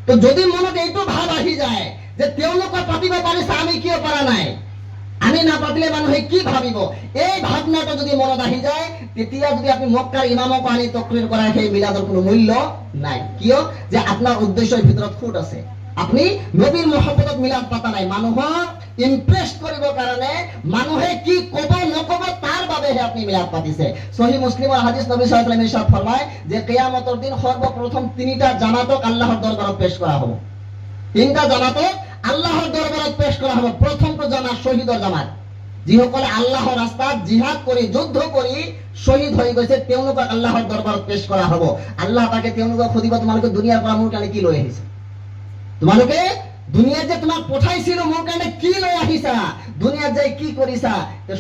তো যদি মনত এইটো ভাব আহি যায় যে তেওঁলোকে পাতিব পাৰিছে আমি কিয় পৰা নাই, আমি না পাতিলে মানুহে কি ভাবিব, এই ভাবনাটা যদি মনত আহি যায়, তেতিয়া যদি আপনি মক্কাৰ ইমামক আনি তকরির করার সেই মিলাদৰ কোনো মূল্য নাই। কিয় যে আপনার উদ্দেশ্যের ভিতৰত খুঁত আছে, আপনি নবীর মহব্বতত মিলাদ পাতা নাই, মানুহক ইমপ্রেস করিবৰ কাৰণে, মানুহে কি কব নকব তাৰ বাবেহে আপনি মিলাদ পাতিছে। সহিহ মুসলিমৰ হাদিস নবী সাল্লাল্লাহু আলাইহি ওয়াসাল্লাম ফরমায় যে কিয়ামতৰ দিন সর্বপ্রথম 3টা জামাতক আল্লাহর দরবাৰত পেশ করা হবে। 3টা জামাতক আল্লাহর দরবাৰত পেশ করা হবে। প্রথমটো জামাত শহীদৰ জামাত, যিসকলে আল্লাহৰ ৰাস্তাত জিহাদ কৰি যুদ্ধ কৰি শহীদ হৈ গৈছে, তেওঁলোকক আল্লাহৰ দৰবাৰত পেশ কৰা হ'ব। আল্লাহ তাকে তেওঁলোকক সুধিব, তোমালোকে দুনিয়াৰ পৰা মোৰ কাৰণে কি লৈ আহিছা? তোমালোকে দুনিয়াত যে তোমাক পঠাইছিল মোৰ কাৰণে কি লৈ আহিছা? দুনিয়াত যাই কি কৰিছা?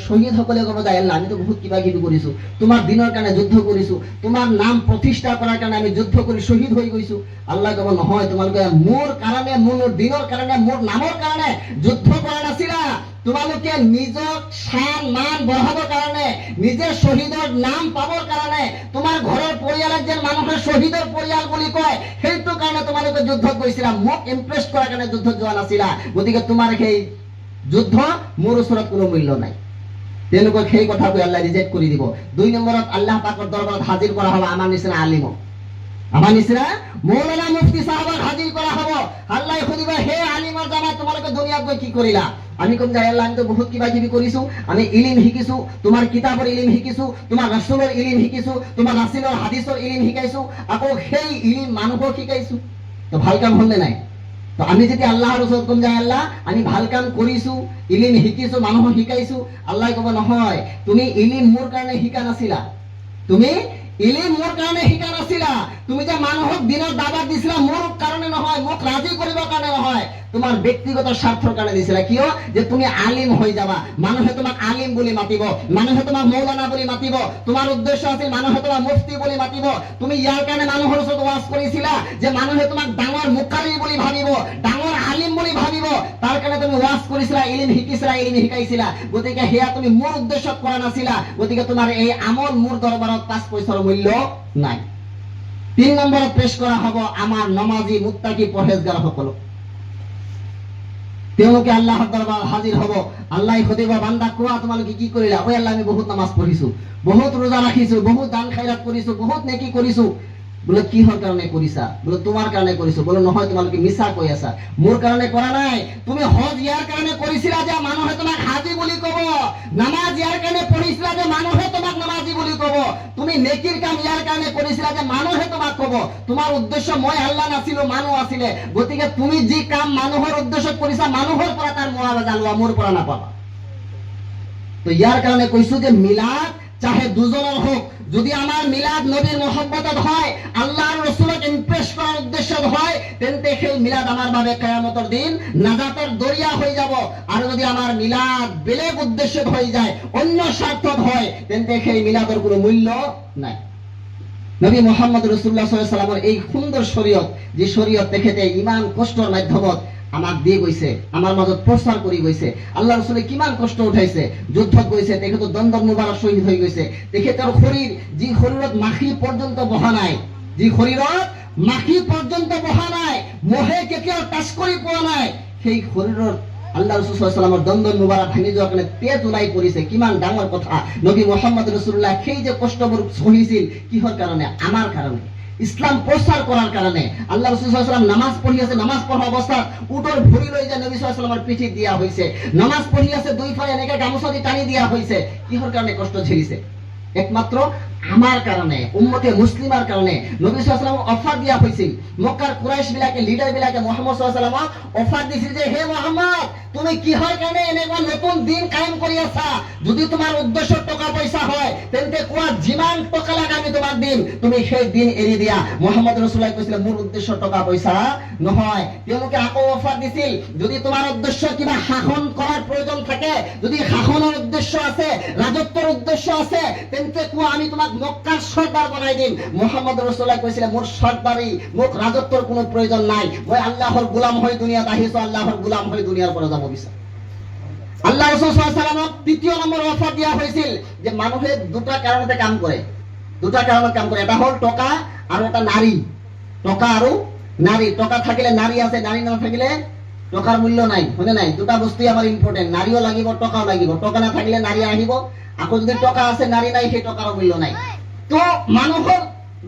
শহীদ সকলে ক'ব যে আল্লাহ আমি তো বহুত কিবা কিবি কৰিছো, তোমাৰ দিনৰ কাৰণে যুদ্ধ কৰিছো, তোমাৰ নাম প্ৰতিষ্ঠা কৰাৰ কাৰণে আমি যুদ্ধ কৰি শহীদ হৈ গৈছো। আল্লাহ ক'ব নহয়, তোমালোকে মোৰ কাৰণে, মোৰ দিনৰ কাৰণে, মোৰ নামৰ কাৰণে যুদ্ধ কৰা নাছিলা, তোমালোকে নিজক শান মান বঢ়াবৰ কাৰণে, নিজে শহীদৰ নাম পাবৰ কাৰণে, তোমাৰ ঘৰৰ পৰিয়ালক যেন মানুহে শহীদৰ পৰিয়াল বুলি কয়, সেইটো কাৰণে তোমালোকে যুদ্ধত গৈছিলা, মোক ইমপ্ৰেছ কৰাৰ কাৰণে যুদ্ধত যোৱা নাছিলা। গতিকে তোমাৰ সেই যুদ্ধ মোৰ ওচৰত কোনো মূল্য নাই। তেওঁলোকক সেই কথা কৈ আল্লাহ ৰিজেক্ট কৰি দিব। 2 নম্বৰত আল্লাহ পাকৰ দৰবাৰত হাজিৰ কৰা হ'ব আমাৰ নিচিনা আলিমক, আমার নিচিনা মৌলানা মুফতি সাহাবাক হাজির করা হব। আল্লাহ সুধিব, হে আলিমৰ জামাত তোমালোকে দুনিয়াত গৈ কি কৰিলা? আমি কম যে আল্লাহ আমি তো বহুত কিবা কিবি কৰিছো, আমি ইলিম শিকিছো, তোমাৰ কিতাপৰ ইলিম শিকিছো, তোমাৰ ৰাসূলৰ ইলিম শিকিছো, তোমাৰ ৰাসূলৰ হাদিসৰ ইলিম শিকাইছো, আকৌ সেই ইলিম মানুহক শিকাইছো, তো ভাল কাম হল নে নাই? তো আমি যেতিয়া আল্লাহৰ ওচৰত কম যে আল্লাহ আমি ভাল কাম কৰিছো, ইলিম শিকিছো, মানুহক শিকাইছো, আল্লাহ ক'ব নহয়, তুমি ইলিম মোৰ কাৰণে শিকা নাছিলা, তুমি ইলিম মোৰ কাৰণে শিকা নাছিলা, তুমি যে মানুহক দিনৰ দাবাত দিছিলা মোৰ কাৰণে নহয়, মোক ৰাজি কৰিবৰ কাৰণে নহয়, তোমাৰ ব্যক্তিগত স্বাৰ্থৰ কাৰণে দিছিলা। কিয় যে তুমি আলিম হৈ যাবা, মানুহে তোমাক আলিম বুলি মাতিব, মানুহে তোমাক মৌলানা বুলি মাতিব, তোমাৰ উদ্দেশ্য আছিল মানুহে তোমাক মুফতি বুলি মাতিব। তুমি ইয়াৰ কাৰণে মানুহৰ ওচৰত ওয়াজ কৰিছিলা যে মানুহে তোমাক ডাঙৰ মুকাৰি বুলি ভাবিব, ডাঙৰ আলিম বুলি ভাবিব, তাৰ কাৰণে তুমি ওয়াজ কৰিছিলা, ইলিম শিকিছিলা, ইলিম শিকাইছিলা। গতিকে সেয়া তুমি মোৰ উদ্দেশ্যত কৰা নাছিলা, গতিকে তোমাৰ এই আমল মোৰ দৰবাৰত 5 পইচাৰ মূল্য নাই। 3 নম্বৰত পেশ কৰা হ'ব আমাৰ নমাজি মুত্তাকি পৰহেজগাৰ সকল। তেওঁলোকে আল্লাহৰ দৰবাৰত হাজিৰ হ'ব। আল্লাহ সুধিব, বান্দা কোৱা তোমালোকে কি কৰিলা? ঐ আল্লাহ আমি বহুত নামাজ পঢ়িছো, বহুত ৰোজা ৰাখিছো, বহুত দান খায়ৰাত কৰিছো, বহুত নেকি কৰিছো। বোলে কিহৰ কাৰণে কৰিছা? বোলে তোমাৰ কাৰণে কৰিছো। বোলে নহয়, তোমালোকে মিছা কৈ আছা, মোৰ কাৰণে কৰা নাই। তুমি হজ ইয়াৰ কাৰণে কৰিছিলা যে মানুহে তোমাক হাজী বুলি কব, নামাজ ইয়াৰ কাৰণে পঢ়িছিলা যে মানুহে তোমাক নামাজী বুলি কব, তুমি নেকিৰ কাম ইয়াৰ কাৰণে কৰিছিলা যে মানুহে তোমাক কব। তোমাৰ উদ্দেশ্য মই আল্লাহ নাছিলো, মানুহ আছিলে। গতিকে তুমি যি কাম মানুহৰ উদ্দেশ্যত কৰিছা, মানুহৰ পৰা তাৰ মুআৱাজা লোৱা, মোৰ পৰা নাপাবা। তো ইয়াৰ কাৰণে কৈছো যে মিলাদ চাহে দুজনৰ হোক, যদি আমাৰ মিলাদ নবীৰ মহব্বতত হয়, আল্লাহৰ ৰসুলক ইমপ্ৰেস কৰাৰ উদ্দেশ্যত হয়, তেন্তে সেই মিলাদ আমাৰ বাবে কিয়ামতৰ দিন নাজাতৰ দৰিয়া হৈ যাব। আৰু যদি আমাৰ মিলাদ বেলেগ উদ্দেশ্যত হৈ যায়, অন্য স্বাৰ্থত হয়, তেন্তে সেই মিলাদৰ কোনো মূল্য নাই। নবী মুহাম্মদ রাসূলুল্লাহ সাল্লাল্লাহু আলাইহি ওয়াসাল্লামৰ এই সুন্দৰ শৰীয়ত, যে শৰীয়ত তেখেতে ইমান কষ্টৰ মাধ্যমত আমাক দিয়ে গৈছে, আমাৰ মাজত প্ৰচাৰ কৰি গৈছে। আল্লাহ ৰসুলে কিমান কষ্ট উঠাইছে, যুদ্ধত গৈছে, তেখেতৰ দণ্ডক মুবাৰক শ্বহীদ হৈ গৈছে। তেখেতৰ শৰীৰ, যি শৰীৰত মাখি পৰ্যন্ত বহা নাই, যি শৰীৰত মাখি পৰ্যন্ত বহা নাই, মহে কেতিয়াও টাচ কৰি পোৱা নাই, সেই শৰীৰৰ আল্লাহ রাসূল সাল্লাল্লাহু আলাইহি ওয়াসাল্লামৰ দণ্ডন মুবাৰক ভাঙি যোৱাৰ কাৰণে তেজ ওলাই পৰিছে। কিমান ডাঙৰ কথা। নবী মুহাম্মদ রাসূলুল্লাহ সেই যে কষ্টবোৰ সহিছিল, কিহৰ কাৰণে? আমাৰ কাৰণে, ইসলাম প্ৰচাৰ কৰাৰ কাৰণে। আল্লাহ রাসূল সাল্লাল্লাহু আলাইহি ওয়াসাল্লাম নামাজ পঢ়ি আছে, নামাজ পঢ়া অৱস্থাত উটৰ ভৰি লৈ যায় নবী সাল্লাল্লাহু আলাইহি ওয়াসাল্লামৰ পিঠিত দিয়া হৈছে। নামাজ পঢ়ি আছে, দুই ফালে এনেকে গামোচা দি টানি দিয়া হৈছে। কিহৰ কাৰণে কষ্ট ঝেলিছে? একমাত্ৰ আমাৰ কাৰণে, উম্মতে মুছলিমৰ কাৰণে। নবী সাল্লাল্লাহু আলাইহি ওয়াসাল্লামক অফাৰ দিয়া হৈছিল। মক্কাৰ কুৰাইশ বিলাকে, লিডাৰ বিলাকে মুহাম্মদ সাল্লাল্লাহু আলাইহি ওয়াসাল্লামক অফাৰ দিছিল যে হে মুহাম্মদ, তুমি কিহৰ কাৰণে এনেকুৱা নতুন দিন কায়েম কৰি আছা? যদি তোমাৰ উদ্দেশ্য টকা পইচা হয়, তেন্তে কোৱা, যিমান টকা লাগে আমি তোমাক দিম, তুমি সেই দিন এৰি দিয়া। মুহাম্মদ রাসূলুল্লাহ কৈছিল মোৰ উদ্দেশ্য টকা পইচা নহয়। তেওঁলোকে আকৌ অফাৰ দিছিল, যদি তোমাৰ উদ্দেশ্য কিবা শাসন কৰাৰ প্ৰয়োজন থাকে, যদি শাসনৰ উদ্দেশ্য আছে, ৰাজত্বৰ উদ্দেশ্য আছে, তেন্তে কোৱা, আমি তোমাক মক্কাৰ সৰ্দাৰ বনাই দিম। মুহাম্মদ রাসূলুল্লাহ কৈছিল মোৰ সৰ্দাৰী, মোক ৰাজত্বৰ কোনো প্ৰয়োজন নাই, মই আল্লাহৰ গোলাম হৈ দুনিয়াত আহিছো, আল্লাহৰ গোলাম হৈ দুনিয়াৰ পৰা যাব বিচাৰো। আল্লাহ রাসূল সাল্লাল্লাহু আলাইহি ওয়াসাল্লামক তৃতীয় নম্বৰ অফাৰ দিয়া হৈছিল যে মানুহে দুটা কাৰণতে কাম কৰে, দুটা কাৰণত কাম কৰে। এটা হ'ল টকা আৰু এটা নাৰী। টকা আৰু নাৰী। টকা থাকিলে নাৰী আছে, নাৰী নাথাকিলে টকাৰ মূল্য নাই, হয়নে নাই? দুটা বস্তুই আমাৰ ইম্পৰ্টেন্ট, নাৰীও লাগিব, টকাও লাগিব। টকা নাথাকিলে নাৰী আহিব, আকৌ যদি টকা আছে নাৰী নাই, সেই টকাৰো মূল্য নাই। তো মানুহৰ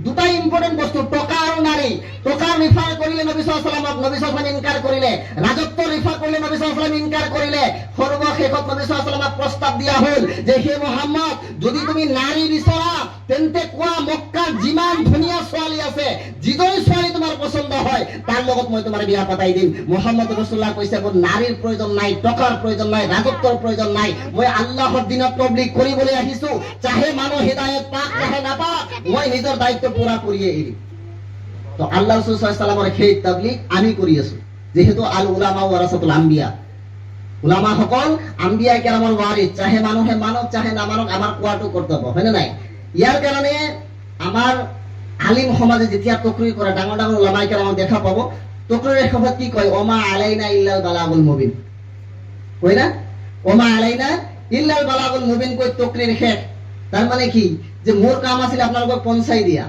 দুটাই ইম্পৰ্টেন্ট বস্তু, টকা আৰু নাৰী। টকা ৰিফাৰ কৰিলে নবী সাল্লাল্লাহু আলাইহি ওয়াসাল্লামক নবী সাল্লাল্লাহু আলাইহি ওয়াসাল্লাম ইনকাৰ কৰিলে, ৰাজত্ব ৰিফাৰ কৰিলে নবী সাল্লাল্লাহু আলাইহি ওয়াসাল্লাম ইনকাৰ কৰিলে। সৰ্বশেষত নবী সাল্লাল্লাহু আলাইহি ওয়াসাল্লামক প্ৰস্তাৱ দিয়া হ'ল যে হে মুহাম্মদ, যদি তুমি নাৰী বিচৰা, তেন্তে কোৱা, মক্কাৰ যিমান ধুনীয়া ছোৱালী আছে, যিজনী ছোৱালী তোমাৰ পছন্দ হয়, তাৰ লগত মই তোমাৰ বিয়া পাতাই দিম। মুহাম্মদ রাসূলুল্লাহ কৈছে, মোৰ নাৰীৰ প্ৰয়োজন নাই, টকাৰ প্ৰয়োজন নাই, ৰাজত্বৰ প্ৰয়োজন নাই, মই আল্লাহৰ দিনত তবলিগ কৰিবলৈ আহিছো। চাহে মানুহ হিদায়াত পাক চাহে নাপাক, মই নিজৰ দায়িত্ব পুৰা কৰিয়ে এৰিম। তো আল্লাহ রাসূল সাল্লাল্লাহু আলাইহি ওয়াসাল্লামৰ সেই তবলিগ আমি কৰি আছো, যেহেতু আল উলামা ওয়ারাসাতুল আম্বিয়া, উলামা সকল আম্বিয়া কেৰামৰ ওয়াৰিস। চাহে মানুহে মানক, চাহে নামানক, আমাৰ কোৱাটো কৰ্তব্য, হয়নে নাই? ইয়াৰ কাৰণে আমাৰ আলিম সমাজে যেতিয়া তকৰীৰ কৰে, ডাঙৰ ডাঙৰ উলামা কেৰামক দেখা পাব, তকৰীৰ শেষত কি কয়? ওমা আলাইনা ইল্লাল বালাগুল মুবিন, কয় না? ওমা আলাইনা ইল্লাল বালাগুল মুবিন কৈ তকৰীৰ শেষ। তাৰ মানে কি? যে মোৰ কাম আছিল আপোনালোকক পঞ্চাই দিয়া,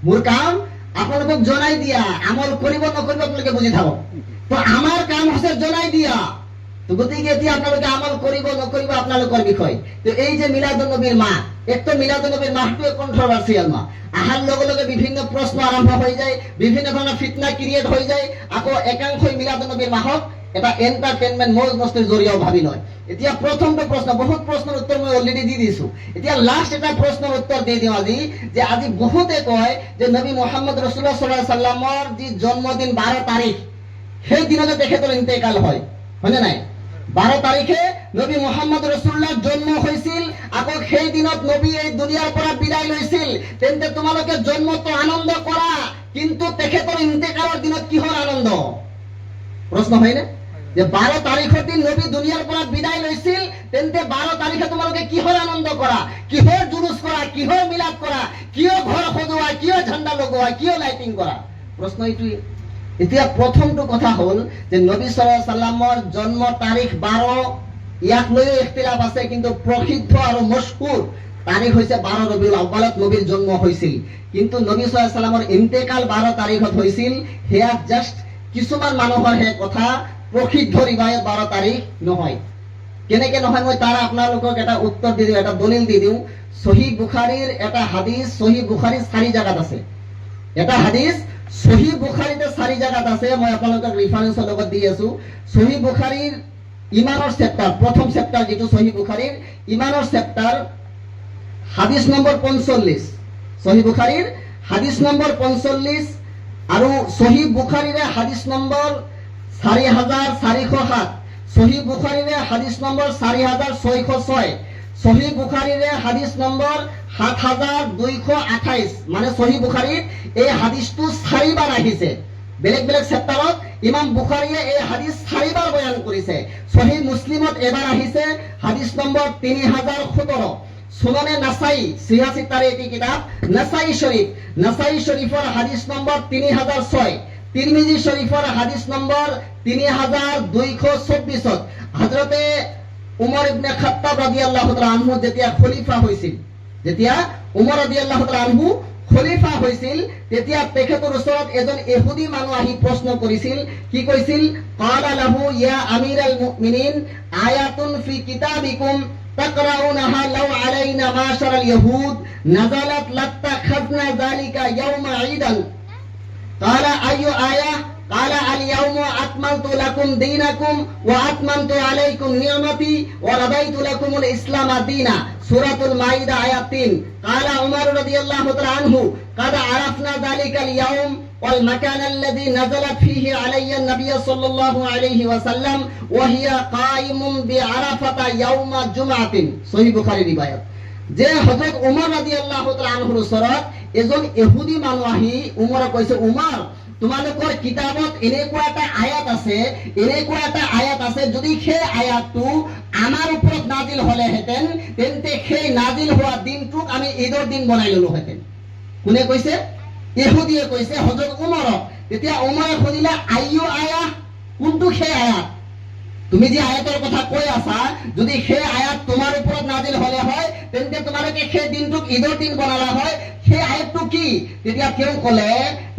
মোৰ কাম আপোনালোকক জনাই দিয়া, আমল কৰিব নকৰিব আপোনালোকে বুজি থাকক। তো আমাৰ কাম হৈছে জনাই দিয়া। তো গতিকে এতিয়া আপোনালোকে আমল কৰিব নকৰিব আপোনালোকৰ বিষয়। তো এই যে মিলাদুন নবীৰ মাহ, একটো মিলাদুন নবীৰ মাহটোৱে কন্ট্ৰভাৰ্চিয়াল মাহ। আহাৰ লগে লগে বিভিন্ন প্ৰশ্ন আৰম্ভ হৈ যায়, বিভিন্ন ধৰণৰ ফিতনা ক্ৰিয়েট হৈ যায়। আকৌ একাংশই মিলাদুন নবীৰ মাহক এটা এন্টাৰটেইনমেন্ট, মৌজ মস্তিৰ জৰিয়াও ভাবি লয়। এতিয়া প্ৰথমটো প্ৰশ্ন, বহুত প্ৰশ্নৰ উত্তৰ মই অলৰেডি দি দিছো। এতিয়া লাষ্ট এটা প্ৰশ্নৰ উত্তৰ দি দিওঁ আজি, যে আজি বহুতে কয় যে নবী মুহাম্মদ রাসূলুল্লাহ সাল্লাল্লাহু আলাইহি ওয়াসাল্লামৰ যি জন্মদিন 12 তাৰিখ, সেই দিনতে তেখেতৰ ইন্তেকাল হয়, হয়নে নাই? 12 তাৰিখে নবী মুহাম্মদ রাসূলুল্লাহৰ জন্ম হৈছিল, আকৌ সেই দিনত নবী এই দুনিয়াৰ পৰা বিদায় লৈছিল। তেন্তে তোমালোকে জন্মটো আনন্দ কৰা, কিন্তু তেখেতৰ ইন্তেকালৰ দিনত কিহৰ আনন্দ? প্ৰশ্ন হয়নে? যে 12 তাৰিখৰ দিন নবী দুনিয়াৰ পৰা বিদায় লৈছিল, তেন্তে 12 তাৰিখে তোমালোকে কিহৰ আনন্দ কৰা, কিহৰ জুলুস কৰা, কিহৰ মিলাদ কৰা, কিয় ঘৰ সজোৱা, কিয় ঝাণ্ডা লগোৱা, কিয় লাইটিং কৰা? প্ৰশ্ন এইটোৱে। এতিয়া প্ৰথমটো কথা হ'ল যে নবী সাল্লাল্লাহু আলাইহি ওয়াসাল্লামৰ জন্ম তাৰিখ 12, ইয়াক লৈও ইখতিলাফ আছে, কিন্তু প্ৰসিদ্ধ আৰু মশহুৰ তাৰিখ হৈছে 12 ৰবিউল আউৱালত নবীৰ জন্ম হৈছিল। কিন্তু নবী সাল্লাল্লাহু আলাইহি ওয়াসাল্লামৰ ইন্তেকাল 12 তাৰিখত হৈছিল। হেয়া জাস্ট কিছুমান মানুহৰ হে কথা, প্ৰসিদ্ধ ৰিৱায়ত 12 তাৰিখ নহয়। কেনেকে নহয় মই তাৰ আপোনালোকক এটা উত্তৰ দি দিওঁ, এটা দলিল দি দিওঁ। সহিহ বুখাৰীৰ এটা হাদিস, সহিহ বুখাৰীৰ 4 জায়গাত আছে। এটা হাদিস সহিহ বুখাৰীতে 4 জায়গাত আছে, মই আপোনালোকক ৰেফাৰেন্সৰ লগত দি আছো। সহিহ বুখাৰীৰ ইমানৰ চেপ্টাৰ, প্ৰথম চেপ্টাৰ যেটো সহিহ বুখাৰীৰ ইমানৰ চেপ্টাৰ, হাদিস নম্বৰ 45, সহিহ বুখাৰীৰ হাদিস নম্বৰ 45 আৰু সহিহ বুখাৰীৰে হাদিস নম্বৰ 4407, সহিহ বুখাৰীৰে হাদিস নম্বৰ 4606, সহিহ বুখাৰীৰে হাদিস নম্বৰ 7228। মানে সহিহ বুখাৰীত এই হাদিসটো 4 বাৰ আহিছে। বেলেগ বেলেগ চেপ্টাৰত ইমাম বুখাৰীয়ে এই হাদিস 4 বাৰ বয়ান কৰিছে। সহিহ মুছলিমত এবাৰ আহিছে, হাদিস নম্বৰ 3017। সুনানে নাসাই, সিহা সিতারে এটি কিতাব নাসাই শরীফর হাদিস নম্বর 3006, তিরমিজি শরীফর হাদিস নম্বর 3224। হযরতে উমর ইবনে খাত্তাব রাদিয়াল্লাহু তাআলা আনহু যেতিয়া খলিফা হৈছিল, যেতিয়া উমর রাদিয়াল্লাহু তাআলা আনহু খলিফা হৈছিল, তেতিয়া তেখেতৰ ওচৰত এজন ইহুদি মানুহ আহি প্ৰশ্ন কৰিছিল। কি কৈছিল? ক্বালা লাহু ইয়া আমিরাল মুমিনিন আয়াতুন ফি কিতাবিকুম تقرؤونها لو علينا معشر اليهود نزلت لاتخذنا ذلك يوم عيدا قال أي آية؟ قال اليوم أكملت لكم دينكم وأتممت عليكم نعمتي ورضيت لكم الإسلام دينا। سورة المائدة آية 3। قال عمر رضي الله تعالى عنه قد عرفنا ذلك اليوم والمكان الذي نزلت فيه علي النبي صلى الله عليه وسلم وهي قائم بعرفة يوم جمعة। সহিহ বুখারী রিবায়াত যে হযরত উমর রাদিয়াল্লাহু তাআলা আনহুর ওচৰত এজন ইহুদি মানুহ আহি উমৰক কৈছে, উমৰ তোমালোকৰ কিতাবত এনেকুৱা এটা আয়াত আছে, যদি সেই আয়াতটো আমাৰ ওপৰত নাজিল হলেহেঁতেন তেন্তে সেই নাজিল হোৱা দিনটোক আমি ঈদৰ দিন বনাই ললোহেঁতেন। কোনে কৈছে? ইহুদিয়ে কৈছে হযরত উমৰক। তেতিয়া উমৰে সুধিলে, আইয়ু আয়া, কোনটো সেই আয়াত? তুমি যে আয়াতৰ কথা কৈ আছা, যদি সেই আয়াত তোমাৰ ওপৰত নাজিল হলে হয় তেন্তে তোমালোকে সেই দিনটোক ঈদৰ দিন বনালা হয়, সেই আয়াতটো কি? তেতিয়া তেওঁ ক'লে,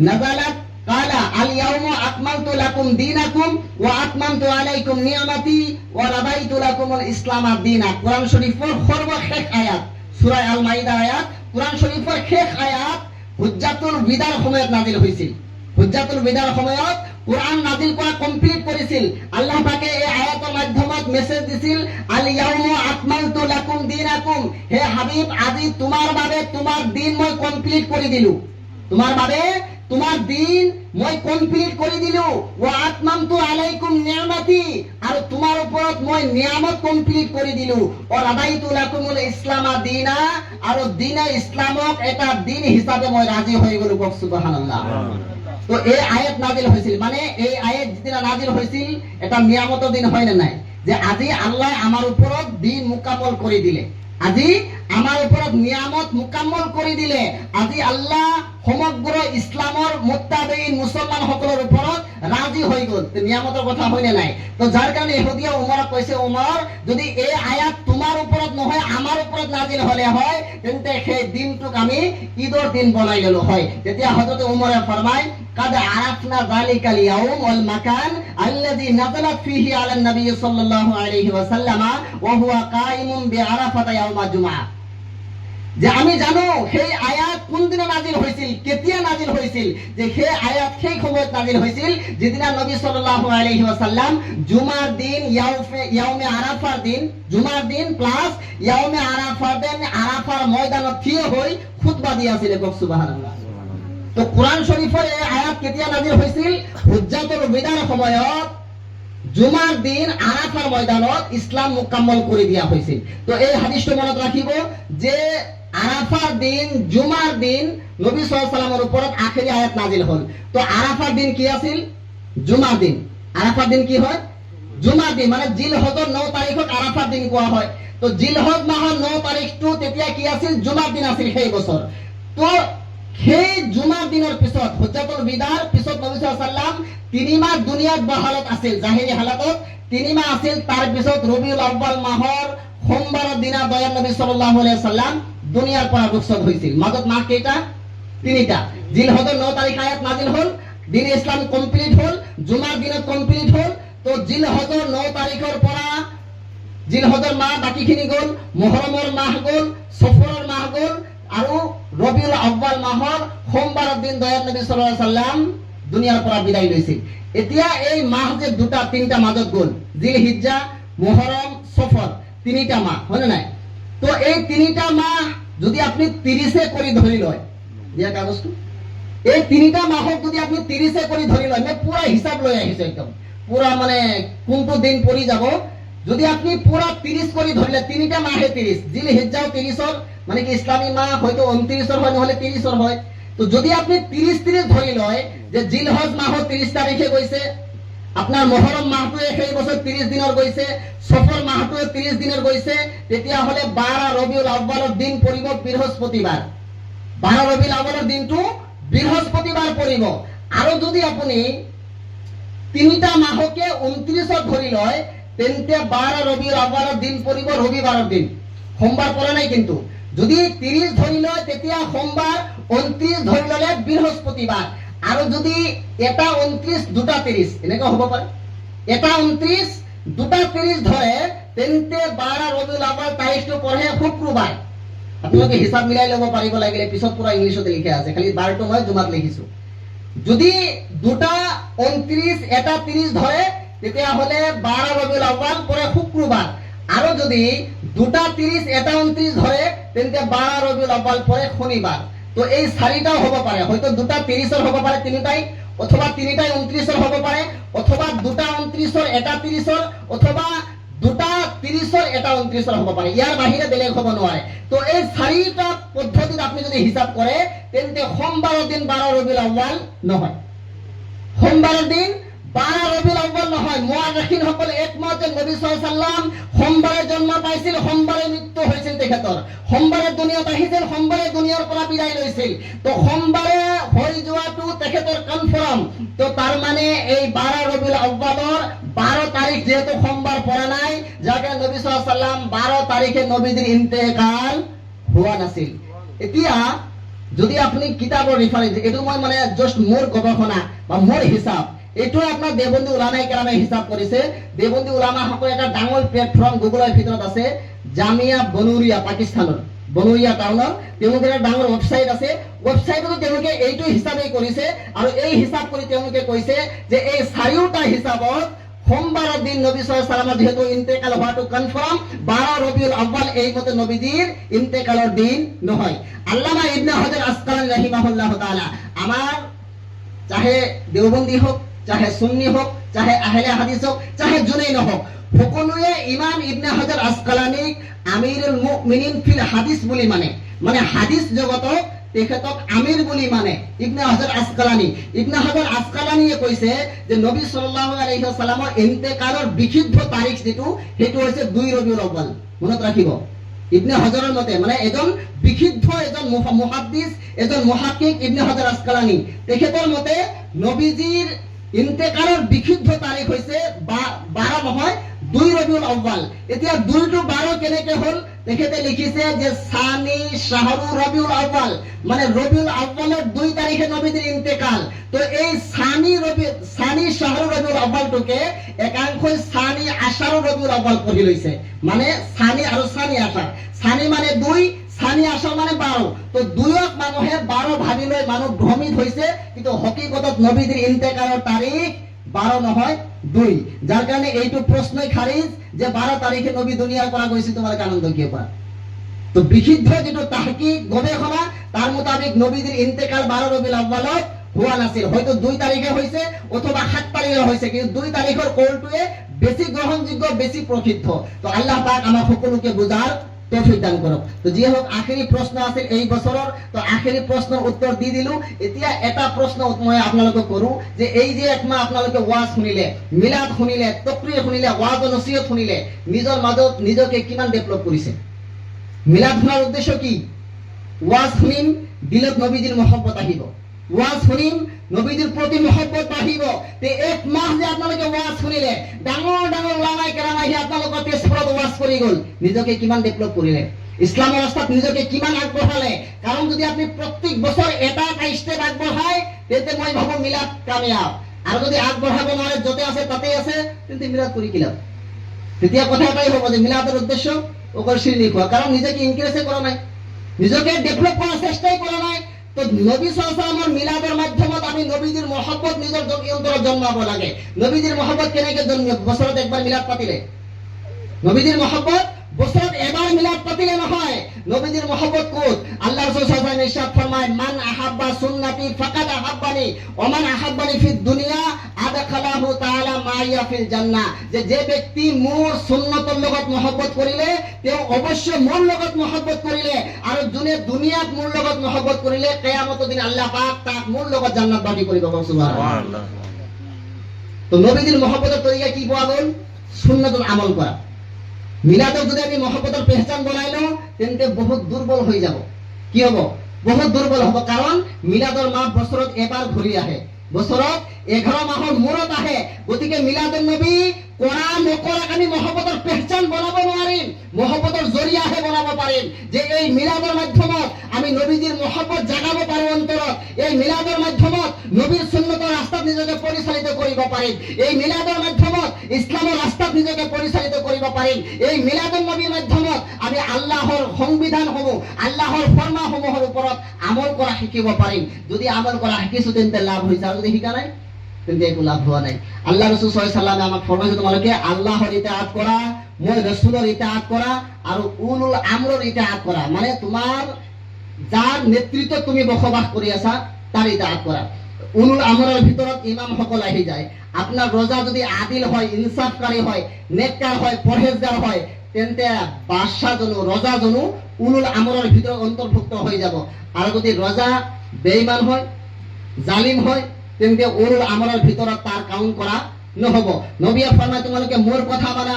নাজালাত কালা আল ইয়াউমা আকমালতু লাকুম দীনাকুম ওয়া আতমামতু আলাইকুম নি'মাতি ওয়া রাদাইতু লাকুমুল ইসলামা দীনা। কোরআন শরীফের সর্বশেষ আয়াত, সূরা আল মাইদা আয়াত, কোরআন শরীফের শেষ আয়াত হুজ্জাতুল বিদার সময়ত নাজিল হয়েছিল। হুজ্জাতুল বিদার সময়ত কোরআন নাজিল করা কমপ্লিট করেছিল। আল্লাহ পাকে এই আয়াতের মাধ্যমত মেসেজ দিছিল, আল ইয়াউমা আকমালতু লাকুম দীনাকুম, হে হাবিব আজি তোমার বাবে তোমার দিন মই কমপ্লিট করে দিলু, তোমার বাবে তোমার দিন মই কমপ্লিট করে দিলু। ওয়া আতমামতু আলাইকুম নি'মাতি, আর তোমার উপর মই নিয়ামত কমপ্লিট করে দিলু। ও রাদাইতু লাকুমুল ইসলামা দীনা, আর দিনে ইসলামক এটা দিন হিসাবে মই রাজি হয়ে গেল। সুবহানাল্লাহ। তো এই আয়াত নাজিল হয়েছিল, মানে এই আয়াত যেদিন নাজিল হয়েছিল এটা নিয়ামতের দিন হয় না নাই, যে আজি আল্লাহ আমার উপরত দিন মুকাম্মল করে দিলে, আজি আমার উপরত নিয়ামত মুকাম্মল করে দিলে, আজি আল্লাহ সমগ্র ইসলামৰ মুত্তাবিঈন মুসলমান সকলের উপরত রাজি হয়ে গেল। নিয়ামতের কথা হয় না নাই। তো যার কারণে ইহুদিয়া উমরক কৈছে, উমর যদি এই আয়াত তোমার উপরত নহয় আমার উপরত নাজিল হলে হয় তেন্তে সেই দিনটোক আমি ঈদৰ দিন বনাই ললো হয়। তেতিয়া হযরত উমরে ফরমায়, قد عرفنا ذلك اليوم والمكان الذي نزلت فيه على النبي صلى الله عليه وسلم وهو قائم بعرفة يوم الجمعة। যে আমি জানো সেই আয়াত কোন দিনে নাজিল হয়েছিল, কেতিয়া নাজিল হয়েছিল, যে সেই আয়াত সেই সময়ত নাজিল হয়েছিল যেদিন নবী সাল্লাল্লাহু আলাইহি ওয়াসাল্লাম জুমার দিন, ইয়াউমে আরাফার দিন, জুমার দিন প্লাস ইয়াউমে আরাফার দিন আরাফার ময়দানত থিয় হই খুতবা দিয়াছিল। সুবহানাল্লাহ। তো কোরআন শরীফের এই আয়াত কেতিয়া নাজিল হয়েছিল? হুজ্জাতুল বিদার সময়ত, জুমার দিন আরাফার ময়দানত ইসলাম মুকাম্মল করে দিয়া হয়েছিল। তো এই হাদিসটো মনত রাখিব যে আরাফার দিন, জুমার দিন নবী সাল্লাল্লাহু আলাইহি ওয়াসাল্লামের উপর আখেরি আয়াত নাজিল হল। তো আরাফার দিন কি আছিল? জুমার দিন। আরাফার দিন কি হয়? জুমার দিন। মানে জিলহজৰ 9 তাৰিখক আরাফার দিন কোৱা হয়। তো জিলহজ মাহৰ 9 তাৰিখটো তেতিয়া কি আছিল? জুমার দিন আছিল সেই বছর। তো সেই জুমার দিনের পিছত, হুজ্জাতুল বিদার পিছত নবী সাল্লাল্লাহু আলাইহি ওয়াসাল্লাম 3 মাহ দুনিয়াত বহালত আছিল, জাহিরি হালাতত 3 মাহ আছিল। তার পিছত রবিউল আউয়াল মাহৰ সোমবাৰৰ দিনা দয়াল নবী সাল্লাল্লাহু আলাইহি ওয়াসাল্লাম দুনিয়ার পৰা রুখসত হয়েছিল। মাজত মাহ কেইটা? 3টা। জিলহজৰ 9 তারিখ আয়াত নাজিল হল, দিন ইসলাম কমপ্লিট হল, জুমার দিনত কমপ্লিট হল। তো জিলহজৰ 9 তারিখৰ পৰা জিলহজৰ মাহ বাকিখিনি গল, মুহরমৰ মাহ গল, সফৰৰ মাহ গল, আৰু রবিউল আউয়াল মাহৰ সোমবাৰৰ দিন দয়াল নবী সাল্লাল্লাহু আলাইহি সাল্লাম দুনিয়াৰ পৰা বিদায় লৈছিল। এতিয়া এই মাহ যে দুটা তিনিটা মাজত গ'ল, জিলহিজ্জা, মুহৰম, সফৰ, তিনিটা মাহ, হয়নে নাই? তো এই তিনিটা মাহ যদি আপনি 30 কৰি ধৰি লয়, দিয়া কাগজটো, এই তিনিটা মাহক যদি আপনি 30 কৰি ধৰি লয়, মানে পুৰা হিচাপ লৈ আহিছে একদম পুৰা, মানে কোনটো দিন পৰি যাব, যদি আপনি পুরা 30 করে ধরলে, তিনটা মাহে 30, জিলহিজ্জাও 30 মানে কি ইসলামী মাহ হয়তো 29 হয়, নহলে 30 হয়। তো যদি আপনি 30 ধরি লয় যে জিলহজ মাহ 30 তারিখে গৈছে, আপনার মুহররম মাহটো সেই বছর 30 দিনের গৈছে, সফর মাহটো 30 দিনের গৈছে, তেতিয়া হলে 12 রবিউল আউয়ালের দিন পড়িব বৃহস্পতিবার। 12 রবিউল আউয়ালের দিনটো বৃহস্পতিবার পড়িব। আর যদি আপনি তিনটা মাহকে 29 ধরি লয়, তেন্তে 12 রবিউল আউয়ালের দিন পড়িব রবিবারের দিন, সোমবার পড়ে নাই কিন্তু। যদি 30 ধরি লয় তেতিয়া সোমবার, 29 ধরি ললে বৃহস্পতিবার। আর যদি এটা 29 দুটা 30 এনেকা হব পারে, এটা 29 দুটা 30 ধরে, তেন্তে 12 রবিউল আউয়াল তারিখটো পড়ে শুক্রবার। আপোনালোকে হিসাব মিলাই লব পাৰিব লাগিলে, পিছত পুরা ইংলিশতে লিখা আছে, খালি বাৰটো মই জুমাত লিখিছো। যদি দুটা 29 এটা 30 ধরে, তেতিয়া হলে 12 রবিউল আউয়াল পরে শুক্রবার। আর যদি দুটা 30 এটা 29 ধরে, তেন্তে 12 রবিউল আউয়াল পরে শনিবার। তো এই চারিটাও হব পারে, হয়তো দুটা 30 হব পারে তিনিটাই, অথবা তিনিটাই 29 হব পারে, অথবা দুটা 29 এটা 30, অথবা দুটা 30 এটা 29 হব পারে, ইয়ার বাহিরে বেলেগ হব নোৱাৰে। তো এই চাৰিটা পদ্ধতিত আপনি যদি হিসাব করে, তেন্তে সোমবারের দিন 12 রবিউল আউয়াল নহয়, সোমবারের দিন 12 রবিউল আউয়াল নহয়। মুআররিখিন সকল একমত যে নবী সাল্লাল্লাহু আলাইহি সাল্লাম সোমবারে জন্ম পাইছিল, সোমবারে মৃত্যু হৈছিল তেখেতৰ, সোমবারে দুনিয়াত আহিছিল, সোমবারে দুনিয়াৰ পৰা বিদায় লৈছিল। তো সোমবারে হৈ যোৱাটো তেখেতৰ কনফার্ম। তো তার মানে এই 12 রবিউল আউয়ালৰ 12 তারিখ যেহেতু সোমবার পড়া নাই, যাকে নবী সাল্লাল্লাহু আলাইহি সাল্লাম 12 তারিখে নবীজির ইন্তেকাল হোৱা নাছিল। এতিয়া যদি আপনি কিতাবৰ রেফারেন্স, এটো মই মানে জাস্ট মোর গবেষণা বা মোর হিসাব, এইটো আপনার দেওবন্দী উলামায়ে কেরামে হিসাব করেছে। দেওবন্দী উলামা সকল এটা ডাঙর প্ল্যাটফর্ম গুগলের ভিতৰত আছে, জামিয়া বনুরিয়া, পাকিস্তানৰ বনুরিয়া টাউনৰ, তেওঁলোকৰ এটা ডাঙৰ ওয়েবসাইট আছে। ওয়েবসাইটতো তেওঁলোকে এইটো হিসাবেই কৰিছে, আৰু এই হিসাব কৰি তেওঁলোকে কৈছে যে এই চাৰিওটা হিসাবত সোমবারের দিন নবী সাল্লাল্লাহু আলাইহি সাল্লামৰ যেহেতু ইন্তেকাল হওয়াটো কনফার্ম, 12 রবিউল আউয়াল এই মতে নবীজির ইন্তেকালের দিন নহয়। আল্লামা ইবনে হাজার আসকালানী রাহিমাহুল্লাহ তাআলা, আমার চাহে দেওবন্দী হোক, চাহে সুন্নি হোক, চাহে আহলে হাদিস হোক, চাহে যোনেই নহওক, সকলোৱে ইমাম ইবনে হাজার আসকালানীক আমিরুল মুমিনিন ফিল হাদিস বুলি মানে হাদিস জগতক তেখেতক আমির বুলি মানে ইবনে হাজার আসকালানী। ইবনে হাজার আসকালানীয়ে কৈছে যে নবী সাল্লাল্লাহু আলাইহি ওয়াসাল্লামৰ ইন্তেকালৰ বিশুদ্ধ তাৰিখ যেটো, সেইটো হৈছে 2 রবিউল আউয়াল। মনত ৰাখিব, ইবনে হাজারের মতে, মানে এজন বিশুদ্ধ এজন মুহাদ্দিস, এজন মুহাক্কিক ইবনে হাজার আসকালানী, তেখেতৰ মতে নবীজিৰ ইন্তেকালৰ বিশুদ্ধ তারিখ হৈছে 12 নহয় 2 রবিউল আউয়াল। এতিয়া 2 to 12 কেনেকে হল, তেখেতে লিখিছে যে সানি শাহরু রবিউল আউয়াল, মানে রবিউল আউয়ালের 2 তারিখে নবীজির ইন্তেকাল। তো এই সানি শাহরু রবিউল আউয়ালটোকে একাংশই সানি আশারু রবিউল আউয়াল পঢ়ি লৈছে, মানে সানি আৰু সানি আশার, সানি মানে 2, সানি আশার মানে 12। তো 2ক মানুহে 12 ভাবি লৈ মানুহ ভ্রমিত হৈছে, কিন্তু হকিকতত নবীজির ইন্তেকালের তারিখ 12 নহয় 2, যার কারণে এইটো প্রশ্নই খারিজ যে 12 তারিখে নবী দুনিয়ার পৰা গৈছিল, তোমার আনন্দ কি পা। তো বিশুদ্ধ যেটো তাহকিক গবেষণা, তার মোতাবেক নবীজির ইন্তেকাল 12 রবিউল আউয়ালত হোৱা নাছিল, হয়তো 2 তারিখে হৈছে অথবা 7 তারিখে হৈছে, কিন্তু 2 তারিখের কলটোৱে বেশি গ্রহণযোগ্য, বেশি প্রসিদ্ধ। তো আল্লাহ পাক আমার সকলকে বুঝার তৌফিক দান করক। তো যে হোক, আখেরি প্রশ্ন আছিল এই বছৰৰ, তো আখেরি প্রশ্নের উত্তর দি দিলো। এতিয়া এটা প্রশ্ন মই আপোনালোকক কৰো যে এই যে একমাহ আপোনালোকে ওয়াজ শুনিলে, মিলাদ শুনিলে, তকৰীৰ শুনিলে, ওয়াজ ও নসিহত শুনিলে, নিজৰ মাজত নিজকে কিমান ডেভেলপ কৰিছে? মিলাদ শুনার উদ্দেশ্য কি? ওয়াজ শুনিম, দিলত নবীজির মহব্বত আহিব, ওয়াজ শুনিম, নবীজির প্রতি মহব্বত আহিব। তে এক মাহ যে আপোনালোকে ওয়াজ শুনিলে, ডাঙৰ ডাঙৰ ওলামায়ে কেৰাম আহি আপোনালোকৰ তেজপুৰত ওয়াজ কৰি গ'ল, নিজকে কিমান ডেভেলপ কৰিলে, ইসলামের রাস্তাত নিজকে কিমান আগবঢ়ালে? কারণ যদি আপনি প্রত্যেক বছর এটা স্টেপ আগবঢ়ায়, তেন্তে মই ভাবো মিলাদ কামিয়াব। আর যদি আগবঢ়াব নোৱাৰে, যতে আছে তাতেই আছে, তেন্তে মিলাদ কৰি কি লাভ? তেতিয়া কথা এটাই হব যে মিলাদের উদ্দেশ্য অকল শিরনি খোৱা, কারণ নিজেকে ইনক্রিজে করা নাই, নিজকে ডেভেলপ করার চেষ্টাই করা নাই। তো নবী সাল্লাল্লাহু আলাইহি ওয়াসাল্লামৰ মিলাদৰ মাধ্যমত আমি নবীজিৰ মহব্বত নিজৰ অন্তৰত জন্মাব লাগে। নবীজিৰ মহব্বত কেনেকে জন্মিব? বছৰত একবাৰ মিলাদ পাতিলে। নবীজিৰ মহব্বত বছৰত এবাৰ মিলাদ পাতিলে নহয়। নবীজিৰ মহব্বত ক'ত? আল্লাহ ৰাসূল সাল্লাল্লাহু আলাইহি ওয়াসাল্লাম ইরশাদ ফরমায়, মান আহাব্বা সুন্নতি ফাকাদ আহাব্বানি ওয়া মান আহাব্বানি ফিদ দুনিয়া আদখালাহু তাআলা মাইয়া ফিল জান্নাহ। যে ব্যক্তি মোৰ সুন্নতৰ লগত মহব্বত কৰিলে তেওঁ অৱশ্যে মোৰ লগত মহব্বত কৰিলে, আৰু যোনে দুনিয়াত মোৰ লগত মহব্বত কৰিলে কিয়ামতৰ দিন আল্লাহ পাক তাক মোৰ লগত জান্নাতবাসী কৰিব। সুবহানাল্লাহ। তো নবীজির মহব্বতের তরিকা কি পাওয়া গেল? সুন্নতুল আমল করা। মিলাদক যদি আমি মহব্বতের পেহচান বনাই লওঁ তেন্তে বহুত দুর্বল হয়ে যাব। কি হব? বহুত দুর্বল হব। কারণ মিলাদৰ মাহ বছৰত এবাৰ ঘূৰি আহে, বছৰত 11 মাহৰ মূৰত আহে। গতিকে মিলাদুন নবী কৰা নকৰাক আমি মহব্বতৰ পেহচান বনাব নোৱাৰিম, মহব্বতৰ জৰিয়াহে বনাব পাৰিম। যে এই মিলাদৰ মাধ্যমত আমি নবীজিৰ মহব্বত জাগাব পাৰো অন্তৰত। এই মিলাদৰ মাধ্যমত নবীৰ সুন্নতৰ ৰাস্তাত নিজকে পৰিচালিত কৰিব পাৰিম। এই মিলাদৰ মাধ্যমত ইছলামৰ ৰাস্তাত নিজকে পৰিচালিত কৰিব পাৰিম। এই মিলাদুন নবীৰ মাধ্যমত আমি আল্লাহৰ সংবিধানসমূহ, আল্লাহৰ ফৰমাসমূহৰ ওপৰত আমল কৰা শিকিব পাৰিম। যদি আমল কৰা শিকিছো তেন্তে লাভ হৈছে, আৰু যদি শিকা নাই তেন্তে একো লাভ হোৱা নাই। আল্লাহ ৰাসূল সাল্লাল্লাহু আলাইহি ওয়াসাল্লামে আমাক ফৰমাইছে তোমালোকে আল্লাহৰ ইতাআত কৰা, মই ৰাসূলৰ ইতাআত কৰা, আৰু উলুল আমৰৰ ইতাআত কৰা। মানে তোমাৰ যাৰ নেতৃত্বত তুমি বসবাস কৰি আছা তাৰ ইতাআত কৰা। উলুল আমৰৰ ভিতৰত ইমামসকল আহি যায়। আপোনাৰ ৰজা যদি আদিল হয়, ইনসাফকাৰী হয়, নেককাৰ হয়, পৰহেজগাৰ হয়, তেন্তে বাদশাহজনো ৰজাজনো উলুল আমৰৰ ভিতৰত অন্তৰ্ভুক্ত হৈ যাব। আৰু যদি ৰজা বেঈমান হয়, জালিম হয়, তেন্তে উলুল আমৰৰ ভিতৰত তাৰ কাউন্ট কৰা নহব। নবীয়ে ফৰমায় তোমালোকে মোৰ কথা মানা,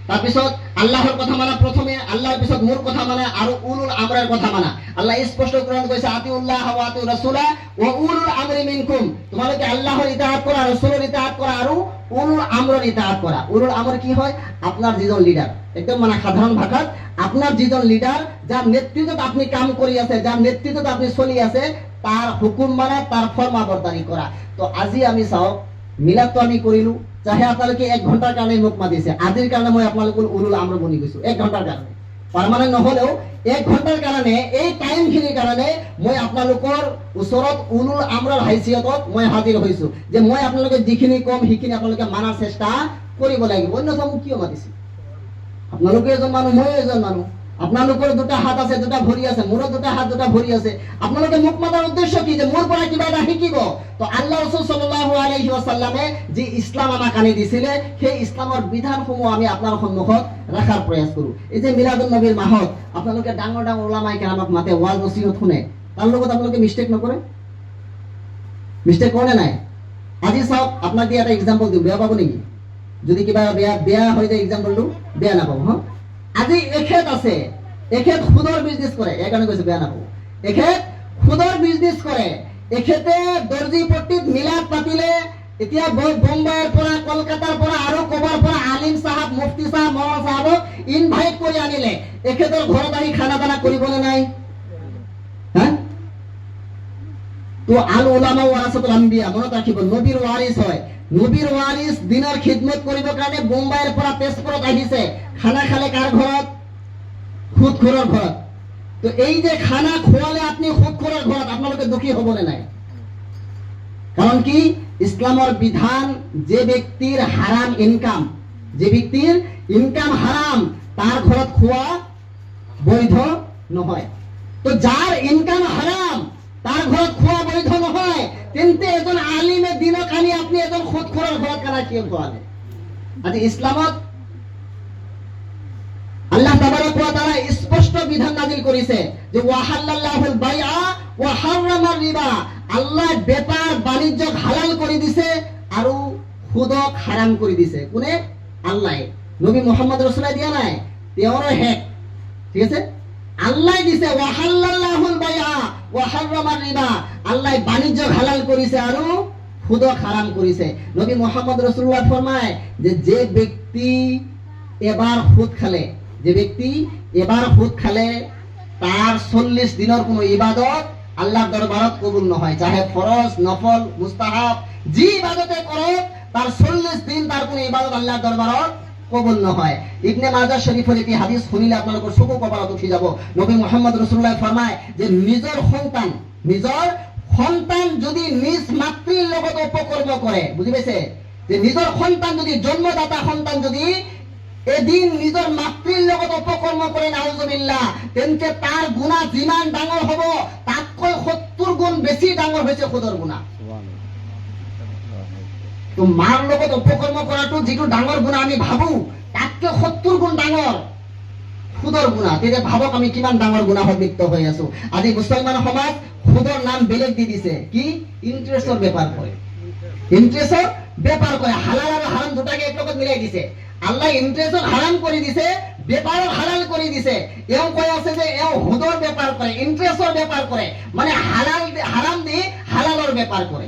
তাৰপিছত আল্লাহৰ কথা মানা, প্ৰথমে আল্লাহৰ পিছত মোৰ কথা মানা, আৰু উলুল আমৰৰ কথা মানা। আল্লাহ স্পষ্ট কোরআন কৈছে আতিউল্লাহ ওয়া আতিউর রাসূলা ওয়া উলুল আমরি মিনকুম। তোমালোকে আল্লাহৰ ইতাআত কৰা, ৰাসূলৰ ইতাআত কৰা, আৰু উলুল আমৰৰ ইতাআত কৰা। উলুল আমর কি হয়? আপনার যিজন লিডার, একদম মানে সাধারণ ভাষাত আপনার যিজন লিডার, যার নেতৃত্বত আপনি কাম কৰি আছে, যার নেতৃত্বত আপনি চলি আছে, তার হুকুম মানা, তার ফরমাবরদারি করা। তো আজি আমি চাওক মিলাদ তো আমি কৰিলো, চাহে আপোনালোকে 1 ঘণ্টাৰ কাৰণে মোক মাতিছে, আজিৰ কাৰণে মই আপোনালোকৰ উলুল আমর বনি গৈছো 1 ঘণ্টাৰ কাৰণে। পার্মানেন্ট নহলেও 1 ঘণ্টাৰ কাৰণে, এই টাইমখিনিৰ কাৰণে মই আপোনালোকৰ ওচৰত উলুল আমৰৰ হাইছিয়তত মই হাজিৰ হৈছো, যে মই আপোনালোকে যিখিনি কম সেইখিনি আপোনালোকে মানাৰ চেষ্টা কৰিব লাগিব। অন্যথা মোক কিয় মাতিছে? আপোনালোকে এজন মানুহ, মই এজন মানুহ। আপোনালোকৰ দুটা হাত আছে, দুটা ভৰি আছে, মোৰো দুটা হাত, দুটা ভৰি আছে। আপোনালোকে মোক মাতাৰ উদ্দেশ্য কি? যে মোৰ পৰা কিবা এটা শিকিব। তো আল্লাহ ৰাসূল সাল্লাল্লাহু আলাইহি ওয়াসাল্লামে যি ইছলাম আমাক আনি দিছিলে, সেই ইছলামৰ বিধানসমূহ আমি আপোনাৰ সন্মুখত ৰাখাৰ প্ৰয়াস কৰো। এই যে মিলাদুন নবীৰ মাহত আপোনালোকে ডাঙৰ ডাঙৰ ওলামায়ে কেৰামক মাতে, ওয়াজ নসিহত শুনে, তাৰ লগত আপোনালোকে মিষ্টেক নকৰে? মিষ্টেক কৰে নাই? আজি চাওক, আপোনাক দি এটা এক্সাম্পল দিওঁ, বেয়া পাব নেকি? যদি কিবা বেয়া হৈ যায় এক্সাম্পলটো, বেয়া নাপাব। হা, আজি এখেত আছে, এখেত সুদৰ বিজনেস কৰে, এই কাৰণে কৈছে বেয়া নাপাব। এখেত সুদৰ বিজনেস কৰে, এখেতে দৰ্জি পট্টিত মিলাদ পাতিলে, এতিয়া বোম্বাইৰ পৰা, কলকাতাৰ পৰা, আৰু ক'বাৰ পৰা আলিম সাহেব, মুফতি সাহেব, মৌলানা সাহেবক ইনভাইট কৰি আনিলে। এখেতৰ ঘৰত আহি খানা দানা কৰিবনে নাই? হা, তো আল উলামা ওয়ারাসাতুল আম্বিয়া, মনত ৰাখিব, নবীৰ ওয়াৰিস হয়। নবীৰ ওয়াৰিস দিনৰ খিদমত কৰিবৰ কাৰণে বোম্বাইৰ পৰা তেজপুৰত আহিছে। খানা খালে কাৰ ঘৰত? সুদখোৰৰ ঘৰত। তো এই যে খানা খোৱালে আপনি সুদখোৰৰ ঘৰত, আপোনালোকে দুখী হ'বনে নাই? কারণ কি? ইসলামৰ বিধান, যে ব্যক্তিৰ হারাম ইনকাম, যে ব্যক্তিৰ ইনকাম হারাম, তার ঘৰত খোৱা বৈধ নহয়। তো যার ইনকাম হারাম, তার ঘৰত খোৱা বৈধ নহয়, তেন্তে এজন আলিমে দিনক আনি আপনি এজন সুদখোৰৰ ঘৰত খানা কিয় খোৱালে? আজি ইসলামত আল্লাহ তাবারাক ওয়া তাআলা স্পষ্ট বিধান নাযিল করেছে যে ওয়াহাল্লাল্লাহুল বাইআ ওয়া হারামার রিবা। আল্লাহ বেপার বাণিজ্য হালাল করে দিছে আৰু সুদক হারাম করে দিছে। কোনে? আল্লাহ। নবী মুহাম্মদ রাসূলুল্লাহ দিয়া নাই, তেওঁৰ হেক, ঠিক আছে? আল্লাহ দিছে ওয়াহাল্লাল্লাহুল বাইআ ওয়া হারামার রিবা। আল্লাহ বাণিজ্য হালাল করেছে আৰু সুদক হারাম করেছে। নবী মুহাম্মদ রাসূলুল্লাহ ফরমায় যে ব্যক্তি এবার সুদ খালে, যে ব্যক্তি এবার সুদ খালে, তার 40 দিনের কোনো ইবাদত আল্লাহর দরবারত কবুল নহয়। চাহে ফরজ, নফল, মুস্তাহাব, যে ইবাদতে করো, তার 40 দিন তার কোনো ইবাদত আল্লাহর দরবারত কবুল নহয়। ইবনে মাজাহ শরীফের এটি হাদিস শুনিলে আপোনালোকৰ চকু কপালত উঠি যাব। নবী মুহাম্মদ রাসূলুল্লাহ ফরমায় যে নিজৰ সন্তান যদি নিজ মাতৃৰ লগত অপকৰ্ম কৰে, বুজি পাইছে, যে নিজৰ সন্তান যদি জন্মদাতা সন্তান যদি এদিন নিজৰ মাতৃৰ লগত অপকৰ্ম কৰে, নাউজুবিল্লাহ, তেন্তে তাৰ গুনাহ যিমান ডাঙৰ হ'ব তাতকৈ 70 গুণ বেছি ডাঙৰ হৈছে সুদৰ গুনাহ। তো মাৰ লগত অপকৰ্ম কৰাটো যিটো ডাঙৰ গুনাহ আমি ভাবো, তাতকৈ 70 গুণ ডাঙৰ সুদৰ গুনাহ। তেতিয়া ভাবক আমি কিমান ডাঙৰ গুনাহত লিপ্ত হৈ আছো। আজি মুছলমান সমাজ সুদৰ নাম বেলেগ দি দিছে, কি ইন্টাৰেষ্টৰ বেপাৰ কৰে, ইন্টাৰেষ্টৰ বেপাৰ কৰে। হালাল আৰু হাৰাম দুটাকে এক লগত মিলাই দিছে। আল্লাহ ইন্টারেস্টক হারাম করে দিছে, বেপারও হালাল করে দিছে। এও কই আছে যে এও হুদর ব্যাপার করে, ইন্টারেস্টর ব্যাপার করে, মানে হালাল হারাম দি হালালর ব্যাপার করে।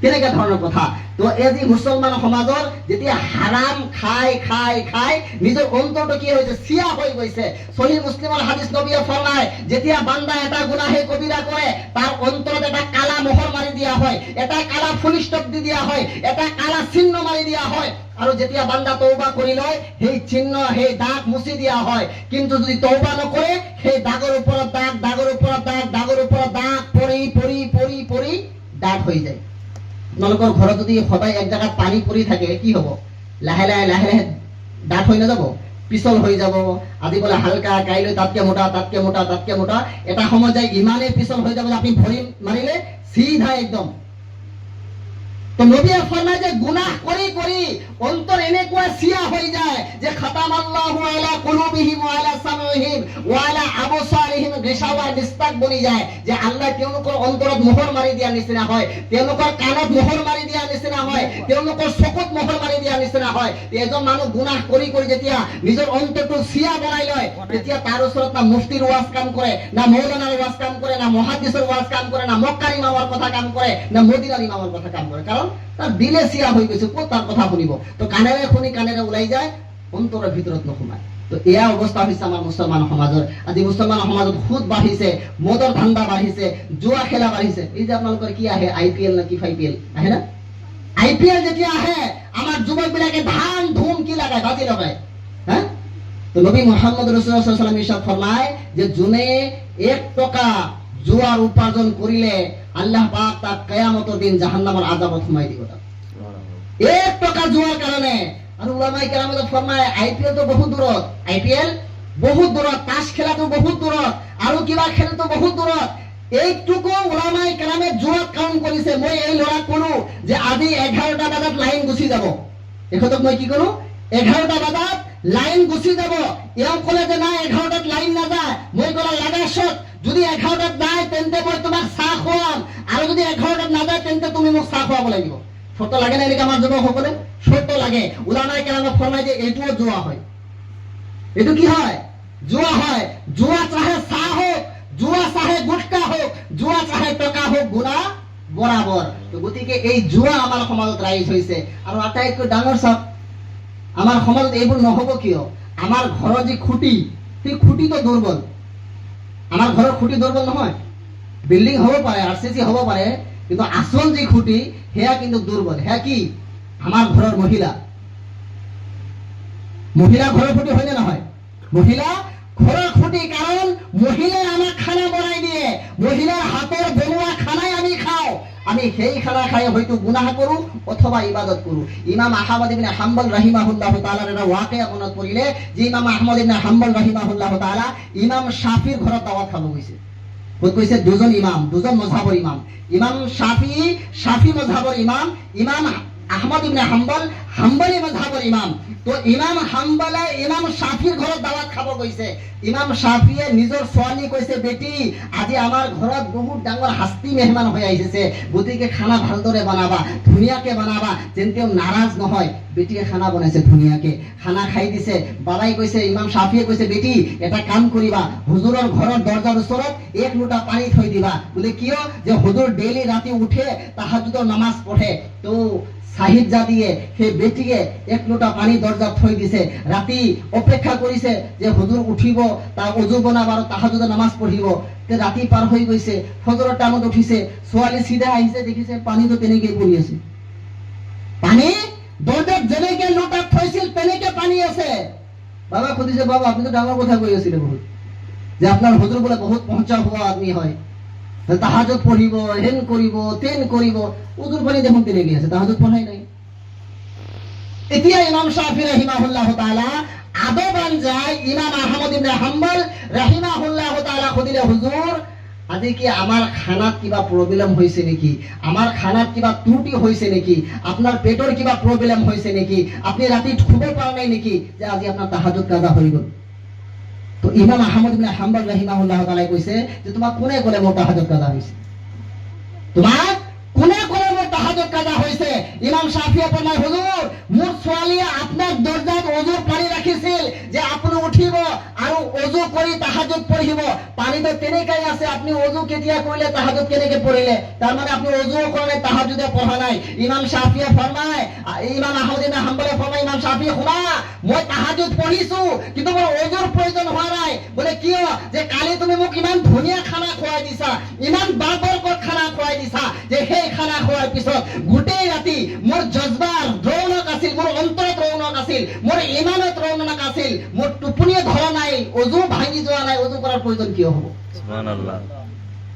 কেনেকা ধৰণৰ কথা। তো এই যে মুছলমান সমাজৰ যেতিয়া হাৰাম খাই নিজৰ অন্তৰটো কি হৈছে, চিয়া হৈ গৈছে। সহিহ মুছলিমৰ হাদিস নবীয়ে ফৰমায়, যেতিয়া বান্দা এটা গুনাহে কবিৰা কৰে তাৰ অন্তৰত এটা কালা মোহৰ মাৰি দিয়া হয়, এটা কালা ফুল স্টপ দি দিয়া হয়, এটা কালা চিহ্ন মাৰি দিয়া হয়। আৰু যেতিয়া বান্দা তওবা কৰি লয় সেই চিহ্ন সেই দাগ মুছি দিয়া হয়। কিন্তু যদি তওবা নকৰে সেই দাগৰ ওপৰত দাগ, দাগৰ ওপৰত দাগ, দাগৰ ওপৰত দাগ পৰি দাগ হৈ যায়। আপোনালোকৰ ঘৰত যদি সদায় এক জায়গাত পানী পৰি থাকে কি হ'ব? লাহে লাহে দাগ হৈ নাযাব, পিছল হৈ যাব। আজি বোলে হালকা, কাইলৈ তাতকে মোটা, এটা সময় যায় ইমানেই পিছল হৈ যাব যে আপুনি ভৰি মাৰিলে চিধা একদম। তো নবী ফরমায় যে গুনাহ কৰি অন্তর এনেকুৱা চিয়া হৈ যায় যে খাতামাল্লাহু আলা কুলুবিহিম ওয়া আলা সামঈহিম ওয়া আলা আবসারিহিম গিশাওয়ার নিস্তাক বনি যায়, যে আল্লাহ তেওঁলোকৰ অন্তৰত মোহৰ মাৰি দিয়া নিচিনা হয়, তেওঁলোকৰ কাণত মোহৰ মাৰি দিয়া নিচিনা হয়, তেওঁলোকৰ চকুত মোহৰ মাৰি দিয়া নিচিনা হয়। এজন মানুহ গুনাহ কৰি যেতিয়া নিজৰ অন্তৰটো চিয়া বনাই লয়, তেতিয়া তাৰ ওচৰত না মুফতিৰ ওয়াজ কাম কৰে, না মৌলানাৰ ওয়াজ কাম কৰে, না মুহাদ্দিছৰ ওয়াজ কাম কৰে, না মক্কাৰ ইমামৰ কথা কাম কৰে, না মদিনাৰ ইমামৰ কথা কাম কৰে। কারণ তার দিলে চিয়া হৈ গৈছে, ক'ত তাৰ কথা শুনিব? তো কাণেৰে শুনি কাণেৰে ওলাই যায়, অন্তৰৰ ভিতৰত নোসোমায়। তো এয়া অৱস্থা হৈছে আমাৰ মুছলমান সমাজৰ। আজি মুছলমান সমাজত সুদ বাঢ়িছে, মদৰ ধান্দা বাঢ়িছে, জুৱা খেলা বাঢ়িছে। এই যে আপোনালোকৰ কি আহে, IPL না কি FIPL আহে না? IPL যেতিয়া আহে আমাৰ যুৱক বিলাকে ধান ধুম কি লাগায়, বাজি লগায়। হ্যাঁ, তো নবী মুহাম্মদ রাসূলুল্লাহ সাল্লাল্লাহু আলাইহি ওয়াসাল্লাম ইরশাদ ফরমায় যে জুনে 1 টাকা জুয়ার উপার্জন করিলে আল্লাহ পাক তার কিয়ামতের দিন জাহান্নামের আযাবত কমাই দিব। 1 টাকা জুয়ার কারণে। আর উলামায়ে কেরাম ফরমায় IPL তো বহুত দূরত, IPL বহুত দূরত, তাস খেলা তো বহুত দূরত, আর কিবা খেলা তো বহুত দূরত। এইটুকু উলামায়ে কেরামে জুয়াত কাউন্ট কৰিছে। মই এই লৰা কলো যে আজি 11টা বজাত লাইন গুচি যাব, এখতক মই কি কৰো, 11টা বজাত লাইন গুচি যাব। এও কলে যে না 11টাত লাইন নাযায়। মই কলা লাগাছত যদি 11টাত যায় তেন্তে মই তোমাক চাহ খুৱাম, আৰু যদি 11টাত নাযায় তেন্তে তুমি মোক চাহ খুৱাব লাগিব। শর্ত লাগে না এনেকে আমার যুবকসকলে? শর্ত লাগে। উলামায়ে কেরামে ফরমায় যে এইটোও জুয়া হয়। এটো কি হয়? জুয়া হয়। জুয়া চাহে চাহ হোক, জুয়া চাহে গুটকা হোক, জুয়া চাহে টকা হোক, গুনাহ বরাবর। তো গতিকে এই জুয়া আমাৰ সমাজত ৰাইজ হৈছে। আৰু আটাইতকৈ ডাঙৰ চাপ, আমাৰ সমাজত এইবোৰ নহব কিয়? আমাৰ ঘৰৰ যি খুঁটি, সেই খুঁটি তো দুৰ্বল। আমাৰ ঘৰৰ খুঁটি দুৰ্বল নহয়। বিল্ডিং হ'ব পাৰে, RCC হ'ব পাৰে, কিন্তু আসল যে খুঁটি সেয়া কিন্তু দুর্বল। হ্যাঁ কি? আমার ঘরের মহিলা ঘরের খুঁটি হয় না নহয়? মহিলা ঘরের খুঁটি, কারণ মহিলাই আমাক খানা বনাই দিয়ে, মহিলার হাতের বনোয়া খানাই আমি খাও। আমি সেই খানা খাই হয়তো গুনাহ কৰো অথবা ইবাদত কৰো। ইমাম আহমদ ইবনে হাম্বল রাহিমাহুল্লাহ তাআলার এটা ওয়াকিয়া মনত পৰিলে যে ইমাম আহমদ ইবনে হাম্বল রাহিমাহুল্লাহ তাআলা ইমাম শাফিৰ ঘৰত দাওয়াত খাব গৈছে। ক'ত কৈছে? দুজন ইমাম, দুজন মযহাবৰ ইমাম। ইমাম শাফি মযহাবৰ ইমাম, ইমাম আহমদ ইবনে হাম্বল হাম্বলি মযহাবৰ ইমাম। তো ইমাম হাম্বলে ইমাম শাফিৰ ঘৰত দাওয়াত খাব গৈছে। ইমাম শাফিয়ে নিজৰ ছোৱালী কৈছে, বেটি আজি আমাৰ ঘৰত বহুত ডাঙৰ হাস্তি মেহমান হৈ আহিছে, গতিকে খানা ভালদৰে বনাবা, ধুনীয়াকে বনাবা, যেন তেওঁ নাৰাজ নহয়। বেটিয়ে খানা বনাইছে ধুনীয়াকে, খানা খাই দিছে। বাবাই কৈছে, ইমাম শাফিয়ে কৈছে, বেটি এটা কাম কৰিবা, হুজুৰৰ ঘৰৰ দরজার ওচৰত 1 লোটা পানী থৈ দিবা। বলে কিয়? যে হুজুর ডেইলি রাতে উঠে তাহাজ্জুদের নামাজ পড়ে। তো সাহিব জাদিয়ে সেই বেটিকে 1 লোটা পানী দরজাত থৈ দিছে। রাতি অপেক্ষা কৰিছে যে হুজুর উঠিব, তা ওযু বনাব আৰু তাহাজ্জুদের নামাজ পঢ়িব। তে ৰাতি পাৰ হৈ গৈছে, ফজৰৰ টাইমত উঠিছে, ছোৱালী চিধা আহিছে, দেখিছে পানী তো তেনেকৈ পৰি আছে। পানী দরজাত যেনেকে লোটাত থৈছিল তেনেকে পানি আছে। বাবা খুঁজিছে, বাবা আপনি তো ডাঙর কথা কৈ আছিলে বহুত, যে আপনার হুজুর বলে বহুত পঞ্চা হওয়া আদমি হয়, তাহাজুদ পড়িব, হেন করিব, তেন করিব। উজুর পানি দেখুন তিনি গিয়েছে, তাহাজুদ পড়াই নাই। এতিয়া ইমাম শাফি রাহিমাহুল্লাহ তাআলা আদবান যায় ইমাম আহমদ ইবনে হাম্বল রাহিমাহুল্লাহ তাআলা খুদিলে, হুজুর আজি কি আমার খানাত কিবা প্রবলেম হয়েছে নাকি, আমার খানাত কিবা ত্রুটি হয়েছে নাকি, আপনার পেটর কিবা প্রবলেম হয়েছে নাকি, আপনি রাতে খুব পারা নাই নাকি যে আজি আপনার তাহাজ্জুদ কাজা হয়ে গেল? তো ইমাম আহমদ ইবনে হাম্বল রাহিমাহুল্লাহ তাআলা কইছে যে তোমার কোনে কোনে মোর তাহাজ্জুদ কাজা হয়েছে, তোমার কোনে কোনে মোর তাহাজ্জুদ কাজা হয়েছে? ইমাম শাফিঈ ফরমায়, হুজুর মোর ছোৱালীয়ে আপনার দরজাত ওযুর পানি রাখিছিল যে আপনি উঠিব আর ওযু কৰি তাহাজ্জুদ পঢ়িব। পানি তো তেনেকাই আছে, আপনি ওযু কেতিয়া কৰিলে তাহাজ্জুদ কেনেকে পঢ়িলে? তার মানে আপনি ওযুও কৰা নাই, তাহাজ্জুদে পঢ়া নাই। ইমাম শাফিঈ ফরমায়, ইমাম আহমদ ইবনে হাম্বলে ফরমায়, ইমাম শাফিঈ শুনা, মই তাহাজ্জুদ পঢ়িছো কিন্তু মোৰ ওযুৰ প্ৰয়োজন হোৱা নাই। বলে কিয়? যে কালি তুমি মোক ইমান ধুনীয়া খানা খুৱাই দিছা, ইমান বাবৰকত খানা খুৱাই দিছা, যে সেই খানা খোৱাৰ পিছত গোটেই ৰাতি মোৰ জজবাৰ ৰৌনক আছিল, মোৰ অন্তৰত ৰৌনক আছিল, মোৰ ইমানত ৰৌনক আছিল, মোৰ টোপনিয়ে ধৰা নাই, ওযু ভাঙি যোৱা নাই, ওযু কৰাৰ প্ৰয়োজন কিয় হ'ব? সুবহানাল্লাহ।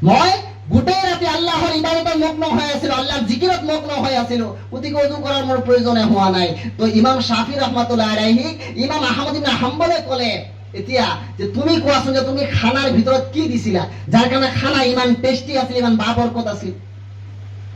মই গোটেই ৰাতি আল্লাহৰ ইবাদতত মগ্ন হৈ আছিলো, আল্লাহৰ জিকিৰত মগ্ন হৈ আছিলো, গতিকে ওযু কৰাৰ মোৰ প্ৰয়োজনে হোৱা নাই। তো ইমাম শাফি ৰহমাতুল্লাহ আলাইহি ইমাম আহমদ ইবনে হাম্বলে ক'লে, এতিয়া যে তুমি কোৱাচোন যে তুমি খানাৰ ভিতৰত কি দিছিলা যাৰ কাৰণে খানা ইমান টেষ্টি আছিল, ইমান বাবৰকত আছিল?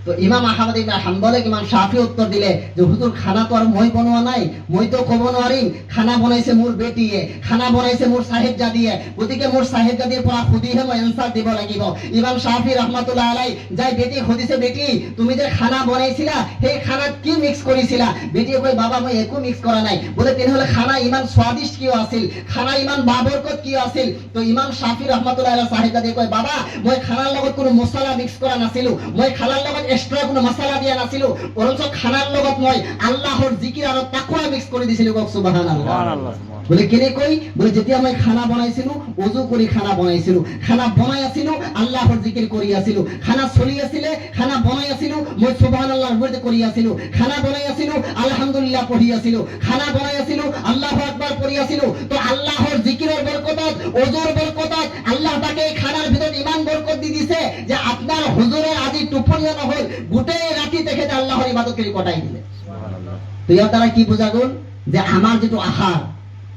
তো ইমাম আহমদ ইবনে হাম্বলে ইমাম শাফি উত্তর দিলে যে হুজুর খানা তো আর মই বনোৱা নাই, মই তো ক'ব নোৱাৰিম, খানা বনাইছে মোৰ বেটিয়ে, খানা বনাইছে মোৰ সাহেবজাদিয়ে, গতিকে মোৰ সাহেবজাদিৰ পৰা সুধিহে মই এনসার দিব লাগিব। ইমাম শাফি রহমাতুল্লাহ আলাই যাই বেটি সুধিছে, বেটি তুমি যে খানা বনাইছিলা সেই খানাত কি মিক্স কৰিছিলা? বেটিয়ে কয়, বাবা মই একো মিক্স কৰা নাই। বলে তেনেহলে খানা ইমান স্বাদিষ্ট কিয় আছিল, খানা ইমান বাবৰকত কিয় আছিল? তো ইমাম শাফি রহমাতুল্লাহ আলাই সাহেবজাদিয়ে কয়, বাবা মই খানাৰ লগত কোনো মছলা মিক্স কৰা নাছিলো, মই খানাৰ লগত এক্সট্রা কোনো মছলা দিয়া নাছিলো, বৰঞ্চ খানাৰ লগত মই আল্লাহৰ জিকিৰ আৰু তাকওয়া মিক্স কৰি দিছিলো। কক সুবহানাল্লাহ। সুবহানাল্লাহ। বলে কেনেকৈ? বলে যেতিয়া মই খানা বনাইছিলো, ওযু কৰি খানা বনাইছিলো, খানা বনাই আছিলো, আল্লাহৰ জিকিৰ কৰি আছিলো, খানা চলি আছিলে, খানা বনাই আছিলো, মই সুবহানাল্লাহৰ ৱৰ্ড কৰি আছিলো, খানা বনাই আছিলো, আলহামদুলিল্লাহ পঢ়ি আছিলো, খানা বনাই আছিলো, আল্লাহু আকবার পঢ়ি আছিলো। তো আল্লাহৰ জিকিৰৰ বৰকতত, ওযুৰ বৰকতত আল্লাহ তাকে খানাৰ ভিতৰত ইমান বৰকত দি দিছে যে আপনার হুজুরের আজি টোপনিও নহল, গোটেই রাতি তেখেতে আল্লাহর ইবাদত কৰি কটাই দিলে। সুবহানাল্লাহ। তো ইয়াৰ দ্বাৰা কি বুজা গ'ল? যে আমাৰ যেটো আহাৰ,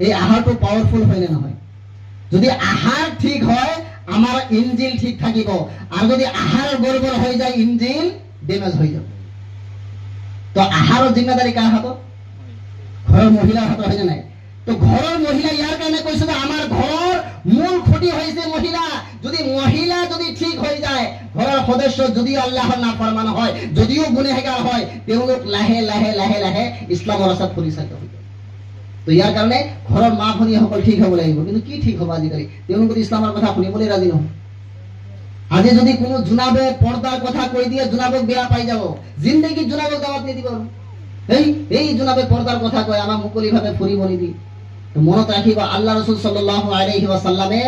এই আহাৰটো পাৱাৰফুল হয় নে নহয়? যদি আহাৰ ঠিক হয় আমাৰ ইঞ্জিল ঠিক থাকিব, আৰু যদি আহাৰ গড়বড় হৈ যায় ইঞ্জিল ডেমেজ হৈ যাব। তো আহাৰৰ জিম্মেদাৰি কাৰ হাতত? ঘৰৰ মহিলাৰ হাতত, হয় নে নাই? তো ঘৰৰ মহিলা ইয়াৰ কাৰণে কৈছো যে আমাৰ ঘৰৰ মূল খুঁটি হৈছে মহিলা। যদি মহিলা যদি ঠিক হৈ যায়, ঘৰৰ সদস্য যদিও আল্লাহৰ নাফৰমান হয়, যদিও গুনেহগাৰ হয়, তেওঁলোক লাহে লাহে লাহে লাহে ইছলামৰ ৰাস্তাত পৰিচালিত হৈ যায়। তো ইয়াৰ কাৰণে ঘৰৰ মা ভনীসকল ঠিক হ'ব লাগিব। কিন্তু কি ঠিক হ'ব আজিকালি? তেওঁলোক যদি ইছলামৰ কথা শুনিবলৈ ৰাজি নহয়। আজি যদি কোনো জুনাবে পৰ্দাৰ কথা কৈ দিয়ে, জুনাবক বেয়া পাই যাব, জিন্দগী জুনাবক দাওয়াত নিদিব। এই জুনাবে পৰ্দাৰ কথা কয়, আমাক মুকলিভাৱে ফুৰিব নিদিয়ে। তো মনত ৰাখিব, আল্লাহ ৰাসূল সাল্লাল্লাহু আলাইহি ওয়াসাল্লামে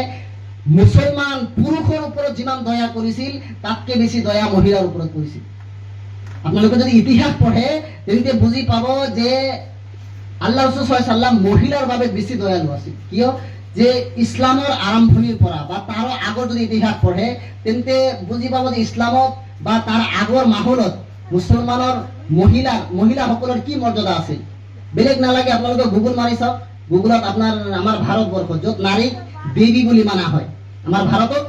মুসলমান পুৰুষৰ ওপৰত যিমান দয়া কৰিছিল, তাতকে বেছি দয়া মহিলাৰ ওপৰত কৰিছিল। আপোনালোকে যদি ইতিহাস পঢ়ে তেন্তে বুজি পাব যে আল্লাহ ৰাসূল সাল্লাল্লাহু আলাইহি ওয়াসাল্লাম মহিলাৰ বাবে বেছি দয়ালু আছিল। কিয়? যে ইছলামৰ আৰম্ভণিৰ পৰা বা তাৰ আগৰ যদি ইতিহাস পঢ়ে তেন্তে বুজি পাব যে ইছলামত বা তাৰ আগৰ মাহলত মুছলমানৰ মহিলাসকলৰ কি মৰ্যাদা আছিল। বেলেগ নালাগে, আপোনালোকে গুগল মাৰি চাওক, গুগলত আপোনাৰ আমাৰ ভাৰতবৰ্ষ য'ত নাৰীক বেবী বুলি মানা হয়, আমাৰ ভাৰতত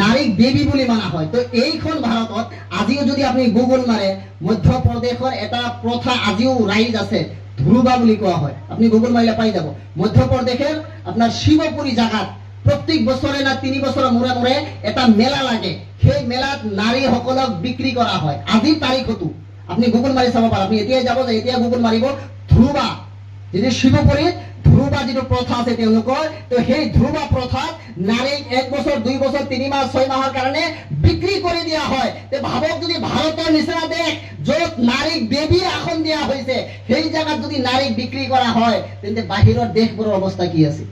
নাৰীক বেবী বুলি মানা হয়। তো এইখন ভাৰতত আজিও যদি আপুনি গুগল মাৰে, মধ্যপ্ৰদেশৰ এটা প্ৰথা আজিও ৰাইজ আছে, ধ্ৰুবা বুলি কোৱা হয়। আপনি গুগল মাৰিলে পাই যাব। মধ্যপ্ৰদেশের আপনার শিবপুরী জায়গাত প্রত্যেক বছরে না 3 বছর মূৰে মূৰে এটা মেলা লাগে। সেই মেলাত নারীসকলক বিক্রি করা হয়। আজিৰ তাৰিখতো আপনি গুগল মাৰি চাব পাৰে। আপনি এতিয়াই যাব, যে এতিয়া গুগল মাৰিব ধ্ৰুবা, যদি শিবপুৰীত ধ্ৰুবা যিটো প্ৰথা আছে তেওঁলোকৰ, তো সেই ধ্ৰুবা প্ৰথাত নারীক 1 বছর 2 বছর 3 মাস 6 মাহৰ কাৰণে বিক্রি কৰি দিয়া হয়। তে ভাবক, যদি ভাৰতৰ নিচিনা দেশ য'ত নারীক বেবীৰ আসন দিয়া হৈছে, সেই জায়গাত যদি নারীক বিক্রি কৰা হয়, তেন্তে বাহিৰৰ দেশবোৰৰ অৱস্থা কি আছে?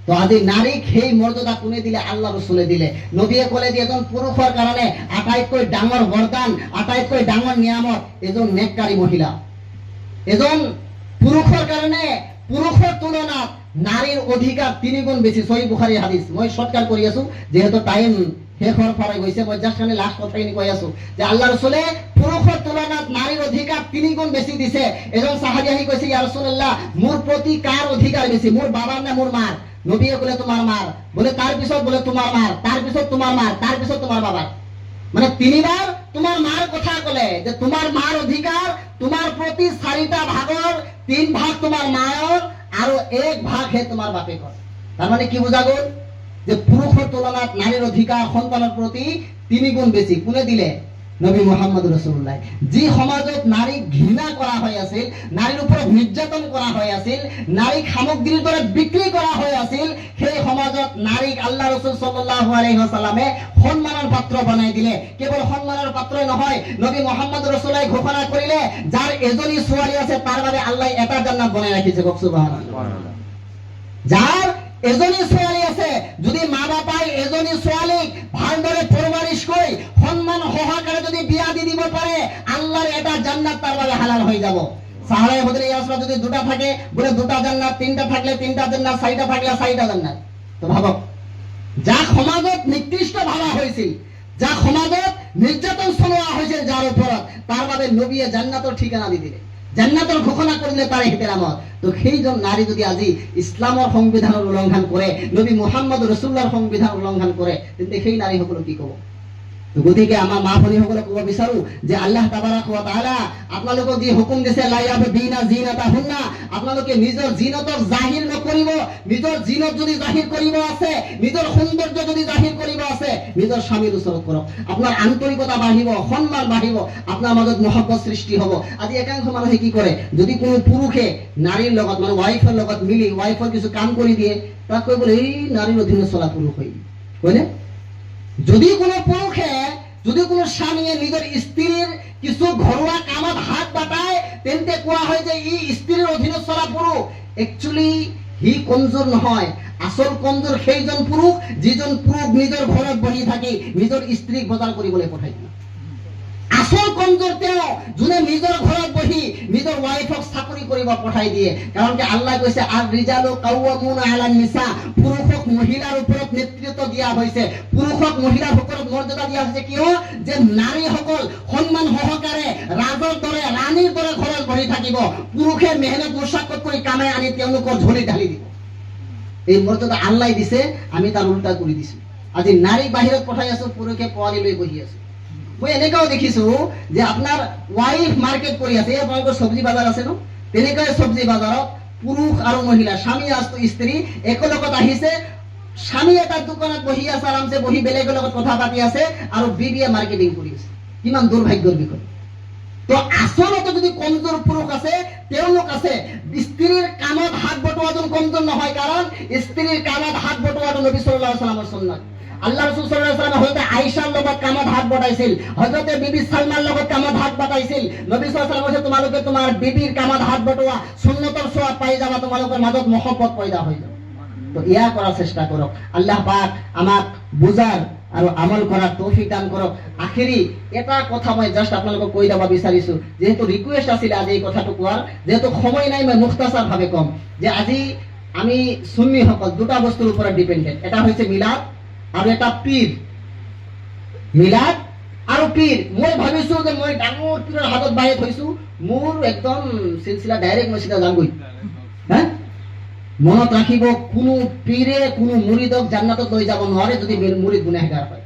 তো আজি নারীক সেই মর্যাদা কোনে দিলে? আল্লাহ রসুলে দিলে। নবীয়ে কলে যে এজন পুৰুষৰ কাৰণে আটাইতকৈ ডাঙৰ বৰদান, আটাইতকৈ ডাঙৰ নিয়ামত এজন নেককাৰী মহিলা। এজন পুৰুষৰ কাৰণে পুৰুষৰ তুলনাত নাৰীৰ অধিকাৰ 3 গুণ বেছি। সহিহ বুখাৰীৰ হাদিস। মই শৰ্টকাট কৰি আছো যেহেতু টাইম শেষৰ ফালে গৈছে, মই জাষ্ট মানে লাষ্ট কথাখিনি কৈ আছো যে আল্লাহ ৰসুলে পুৰুষৰ তুলনাত নাৰীৰ অধিকাৰ 3 গুণ বেছি দিছে। এজন সাহাবী আহি কৈছে, ইয়া ৰাসূলুল্লাহ, মোৰ প্ৰতি কাৰ অধিকাৰ বেছি, মোৰ বাবার নে মোৰ মাৰ? নবীয়ে ক'লে তোমাৰ মাৰ। বলে তাৰ পিছত? বলে তোমাৰ মাৰ। তাৰ পিছত তোমাৰ মাৰ। তাৰ পিছত তোমাৰ বাবার। মানে 3বাৰ তোমাৰ মাৰ কথা ক'লে যে তোমাৰ মাৰ অধিকাৰ, তোমাৰ প্ৰতি 4টা ভাগৰ 3 ভাগ তোমাৰ মায়ৰ আৰু 1 ভাগ হে তোমাৰ বাপেকৰ। তাৰ মানে কি বুজা গ'ল যে পুৰুষৰ তুলনাত নারীর অধিকার সন্তানের প্রতি 3 গুণ বেশি। কোনে দিলে? নবী মুহাম্মদ রাসূলুল্লাহ। যি সমাজত নারীক ঘৃণা করা হৈ আছিল, নারীর উপর নির্যাতন করা হৈ আছিল, নারীক সামগ্রীর দরে বিক্রি করা হৈ আছিল, সেই সমাজত নারীক আল্লাহ রাসূল সাল্লাল্লাহু আলাইহি ওয়াসাল্লামে সম্মানের পাত্র বানাই দিলে। কেবল সম্মানের পাত্রই নহয়, নবী মুহাম্মদ রাসূলুল্লাহ ঘোষণা করিলে যার এজনী ছোৱালী আছে তার বাবে আল্লাহ এটা জান্নাত বনাই রাখিছে। সুবহানাল্লাহ। যার এজনী ছোৱালী আছে, যদি মা বাপাই এজনী ছোৱালীক ভালদৰে পৰৱাৰিশ কৰি সন্মান সহকাৰে যদি বিয়া দি দিব পাৰে, আল্লাহৰ এটা জান্নাত তাৰ বাবে হালাল হৈ যাব। সাহাবায়ে বদলে ইয়া রাসূলুল্লাহ যদি 2টা থাকে, বলে 2টা জান্নাত, 3টা থাকলে 3টা জান্নাত, 4টা থাকলে 4টা জান্নাত। তো ভাবক, যা সমাজত নিকৃষ্ট ভাবা হৈছিল, যা সমাজত নিৰ্যাতন চলোৱা হৈছিল যাৰ ওপৰত, তাৰ বাবে নবীয়ে জান্নাতৰ ঠিকানা দি দিলে, জান্নাতৰ ঘোষণা কৰিলে তাৰ ইহতিৰামত। তো সেইজন নারী যদি আজি ইসলামৰ সংবিধানৰ উলংঘন কৰে, নবী মুহাম্মদ রাসূলুল্লাহৰ সংবিধান উলংঘন কৰে, তেন্তে সেই নারীসকলক কি ক'ব? তো গতিকে আমাৰ মা ভনীসকলক ক'ব বিচাৰো যে আল্লাহ তাবাৰাক ওয়া তাআলা আপোনালোকক যি হুকুম দিছে, লা ইয়াবদিনা জিনাতাহুন্না, আপোনালোকে নিজৰ জিনতক জাহিৰ নকৰিব। নিজৰ জিনত যদি জাহিৰ কৰিব আছে, নিজৰ সৌন্দৰ্য যদি জাহিৰ কৰিব আছে, নিজৰ স্বামীৰ ওচৰত কৰক। আপোনাৰ আন্তৰিকতা বাঢ়িব, সন্মান বাঢ়িব, আপোনাৰ মাজত মহব্বত সৃষ্টি হ'ব। আজি একাংশ মানুহে কি কৰে, যদি কোনো পুৰুষে নাৰীৰ লগত মানে ওয়াইফৰ লগত মিলি ওয়াইফৰ কিছু কাম কৰি দিয়ে, তাক কৈ বোলে এই নাৰীৰ অধীনত চলা পুৰুষ হয়, হয়নে? যদি কোনো পুৰুষে, যদি কোনো স্বামীয়ে নিজৰ স্ত্ৰীৰ কিছু ঘৰুৱা কামত হাত বাটায়, তেন্তে কোৱা হয় যে ই স্ত্ৰীৰ অধীনত চলা পুৰুষ। একচুয়ালি হি কমজোৰ নহয়, আসল কমজোৰ সেইজন পুৰুষ যিজন পুৰুষ নিজৰ ঘৰত বহি থাকি নিজৰ স্ত্ৰীক বজাৰ কৰিবলৈ পঠাই দিয়ে। আসল কমজোৰ তেওঁ, যোনে নিজৰ ঘৰত বহি নিজৰ ওয়াইফক চাকৰি কৰিব পঠাই দিয়ে। কাৰণ কি আল্লাহ কৈছে, আর রিজালু কাওয়ামুনা আলান নিসা, পুৰুষক মহিলাৰ ওপৰত নেতৃত্ব দিয়া হৈছে, পুৰুষক মহিলাৰ ওপৰত মৰ্যাদা দিয়া হৈছে। কিয়? যে নাৰীসকল সন্মান সহকাৰে ৰাজৰ দৰে, ৰাণীৰ দৰে ঘৰত বহি থাকিব, পুৰুষে মেহনত মুশাক্কত কৰি কামাই আনি তেওঁলোকৰ ঝুলি ঢালি দিব। এই মৰ্যাদা আল্লাহ দিছে, আমি তাৰ উল্টা কৰি দিছো। আজি নাৰীক বাহিৰত পঠাই আছো, পুৰুষে পোৱালি লৈ বহি আছে। মই এনেকাও দেখিছো যে আপনার ওয়াইফ মার্কেট কৰি আছে, আপোনালোকৰ সবজি বাজাৰ আছে ন, তেনেকৈ সবজি বাজাৰত পুৰুষ আৰু মহিলা, স্বামী আৰু স্ত্ৰী একেলগত আহিছে। স্বামী এটা দোকানত বহি আছে, আৰামছে বহি বেলেগৰ লগত কথা পাতি আছে, আৰু বিবিয়ে মাৰ্কেটিং কৰি আছে। কিমান দুৰ্ভাগ্যৰ বিষয়। তো আচলতে যদি কমজোৰ পুৰুষ আছে, তেওঁলোক আছে। স্ত্ৰীৰ কামত হাত বটোৱাটো কমজোৰ নহয়, কাৰণ স্ত্ৰীৰ কামত হাত বটোৱাটো নবী সাল্লাল্লাহু আলাইহি ওয়াসাল্লামৰ সুন্নাত। আল্লাহ রাসূল সাল্লাল্লাহু আলাইহি ওয়াসাল্লাম হযরত আয়েশার লগত কামত হাত বটাইছিল, হযরত বিবি সালমার লগত কামত হাত বটাইছিল। নবী সাল্লাল্লাহু আলাইহি ওয়াসাল্লাম তোমালোকে তোমার বিবির কামত হাত বটোৱা, সুন্নতৰ সওয়াব পাই যাবা, তোমালোকৰ মাজত মহব্বত পয়দা হৈ যাব। তো ইয়া কৰাৰ চেষ্টা কৰক। আল্লাহ পাক আমাক বুজাৰ আৰু আমল কৰাৰ তৌফিক দান কৰক। আখেৰি এটা কথা মই জাস্ট আপোনালোকক কৈ দিব বিচাৰিছো, যেহেতু রিকোয়েস্ট আছিল আজি এই কথাটো কোৱাৰ, যেহেতু সময় নাই, মই মুখতাসাৰ ভাৱে কম যে আজি আমি সুন্নী সকল 2টা বস্তুৰ ওপৰত ডিপেন্ডেন্ট। এটা হৈছে মিলাদ আৰু এটা পীর। মিলাদ আৰু পীর। মই ভাবিছো যে মই ডাঙৰ পীৰৰ হাতত বাহিৰ হৈছো, মোৰ একদম সিলসিলা ডাইরেক্ট মই সিধা যামগৈ। হ্যাঁ, মনত ৰাখিব, কোনো পীৰে কোনো মুৰিদক জান্নাতত লৈ যাব নোৱাৰে যদি মুৰিদ গুনাহগাৰ হয়।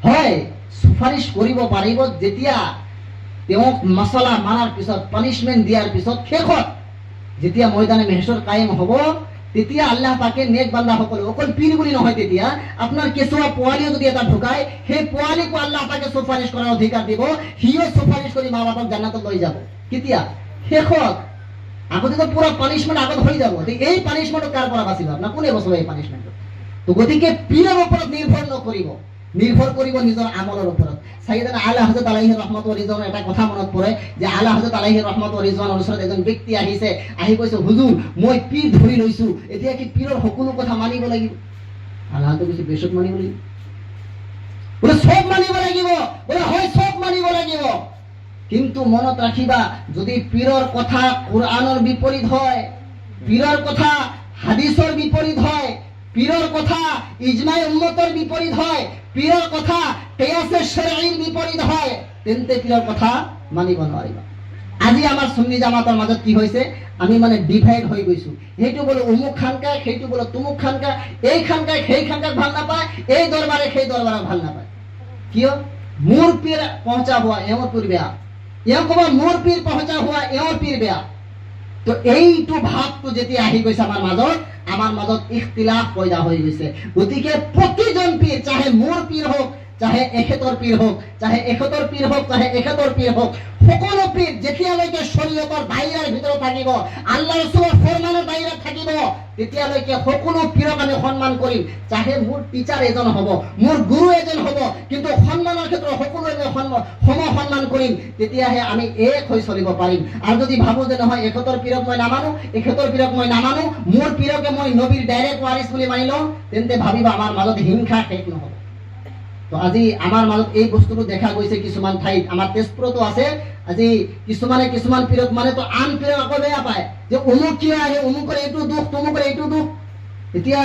হয়, সুপারিশ কৰিব পাৰিব যেতিয়া তেওঁক মছলা মাৰাৰ পিছত, পানিশমেন্ট দিয়াৰ পিছত, শেষত যেতিয়া ময়দানে মেহশৰ কায়েম হ'ব, তেতিয়া আল্লাহ পাকে নেক বান্দা সকলে, অকল পীর বুলি নহয়, তেতিয়া আপনার কেঁচুৱা পোৱালিও যদি এটা ঢুকায়, সেই পোৱালিকো আল্লাহ পাকে সুপারিশ কৰাৰ অধিকাৰ দিব, সিও সুপারিশ কৰি মা বাপক জান্নাতত লৈ যাব। কেতিয়া? শেষত। আগতে তো পুরা পানিশমেন্ট আগত হৈ যাব। এই পানিশমেন্ট কার পৰা বাঁচিব? আপনার কোনে বচাব এই পানিশমেন্ট? তো গতিকে পীৰৰ ওপৰত নিৰ্ভৰ নকৰিব, নির্ভর করিব নিজের আমলের উপরত। সাইয়েদানা আলা হযরত আলাইহি রহমত ওয়া রিজওয়ান এটা কথা মনত পড়ে যে আলা হযরত আলাইহি রহমত ওয়া রিজওয়ান ওচৰত এজন ব্যক্তি আহিছে, আহি কৈছে, হুজুর মই পীর ধৰি লৈছো, এতিয়া কি পীৰৰ সকলো কথা মানিব লাগিব? আল্লাহটো কৈছে, বেশক মানিব লাগিব। বলে সব মানিব লাগিব? বলে হয়, সব মানিব লাগিব। কিন্তু মনত ৰাখিবা, যদি পীৰৰ কথা কোরআনৰ বিপরীত হয়, পীৰৰ কথা হাদিছৰ বিপৰীত হয়, পীৰৰ কথা ইজমাই উম্মতৰ বিপৰীত হয়, পীৰৰ কথা কিয়াছে শৰঈৰ বিপৰীত হয়, তেন্তে পীৰৰ কথা মানিব নোৱাৰিবা। আজি আমাৰ সুন্নি জামাতৰ মাজত কি হৈছে, আমি মানে ডিভাইড হৈ গৈছো। সেইটো বোলে অমুক খানকাই, সেইটো বোলে তুমুক খানকাই, এই খানকাই সেই খানকাক ভাল নাপায়, এই দৰবাৰে সেই দৰবাৰক ভাল নাপায়। কিয়? মোৰ পীৰ পहुঁচা হোৱা এওঁৰ পীৰ বেয়া, এওঁ ক'ব মোৰ পীৰ পহুঁচা হোৱা এওঁৰ পীৰ বেয়া। তো এইটো ভাৱটো যেতিয়া আহি গৈছে আমাৰ মাজত ইখতিলাফ পয়দা হৈ গৈছে। গতিকে প্ৰতিজন পীৰ, চাহে মোৰ পীৰ হোক, চাহে এখেতৰ পীৰ হোক, চাহে এখেতৰ পীৰ হোক, চাহে এখেতৰ পীৰ হোক, সকলো পীৰ যেতিয়ালৈকে শৰীয়তৰ দায়ৰাৰ ভিতৰত থাকিব, আল্লাহ ৰাসূলৰ ফৰমানৰ দায়ৰাত থাকিব, তেতিয়ালৈকে সকলো পীৰক আমি সন্মান কৰিম। চাহে মোৰ টিচাৰ এজন হ'ব, মোৰ গুৰু এজন হ'ব, কিন্তু সন্মানৰ ক্ষেত্ৰত সকলোৱে সন্মান কৰিম, তেতিয়াহে আমি এক হৈ চলিব পাৰিম। আৰু যদি ভাবো যে নহয় এখেতৰ পীৰক মই নামানো, এখেতৰ পীৰক মই নামানো, মোৰ পীৰকে মই নবীৰ ডাইৰেক্ট ৱাৰিছ বুলি মানি লওঁ, তেন্তে ভাবিবা আমাৰ মাজত হিংসা শেষ নহ'ব। তো আজি আমাৰ মাজত এই বস্তুটো দেখা গৈছে কিছুমান ঠাইত, আমাৰ তেজপুৰতো আছে। আজি কিছুমান পীৰক মানে তো আন পীৰক আকৌ বেয়া পায় যে অমুক কিয় আহে, অমুকৰ এইটো দুখ, তমুকৰ এইটো দুখ। এতিয়া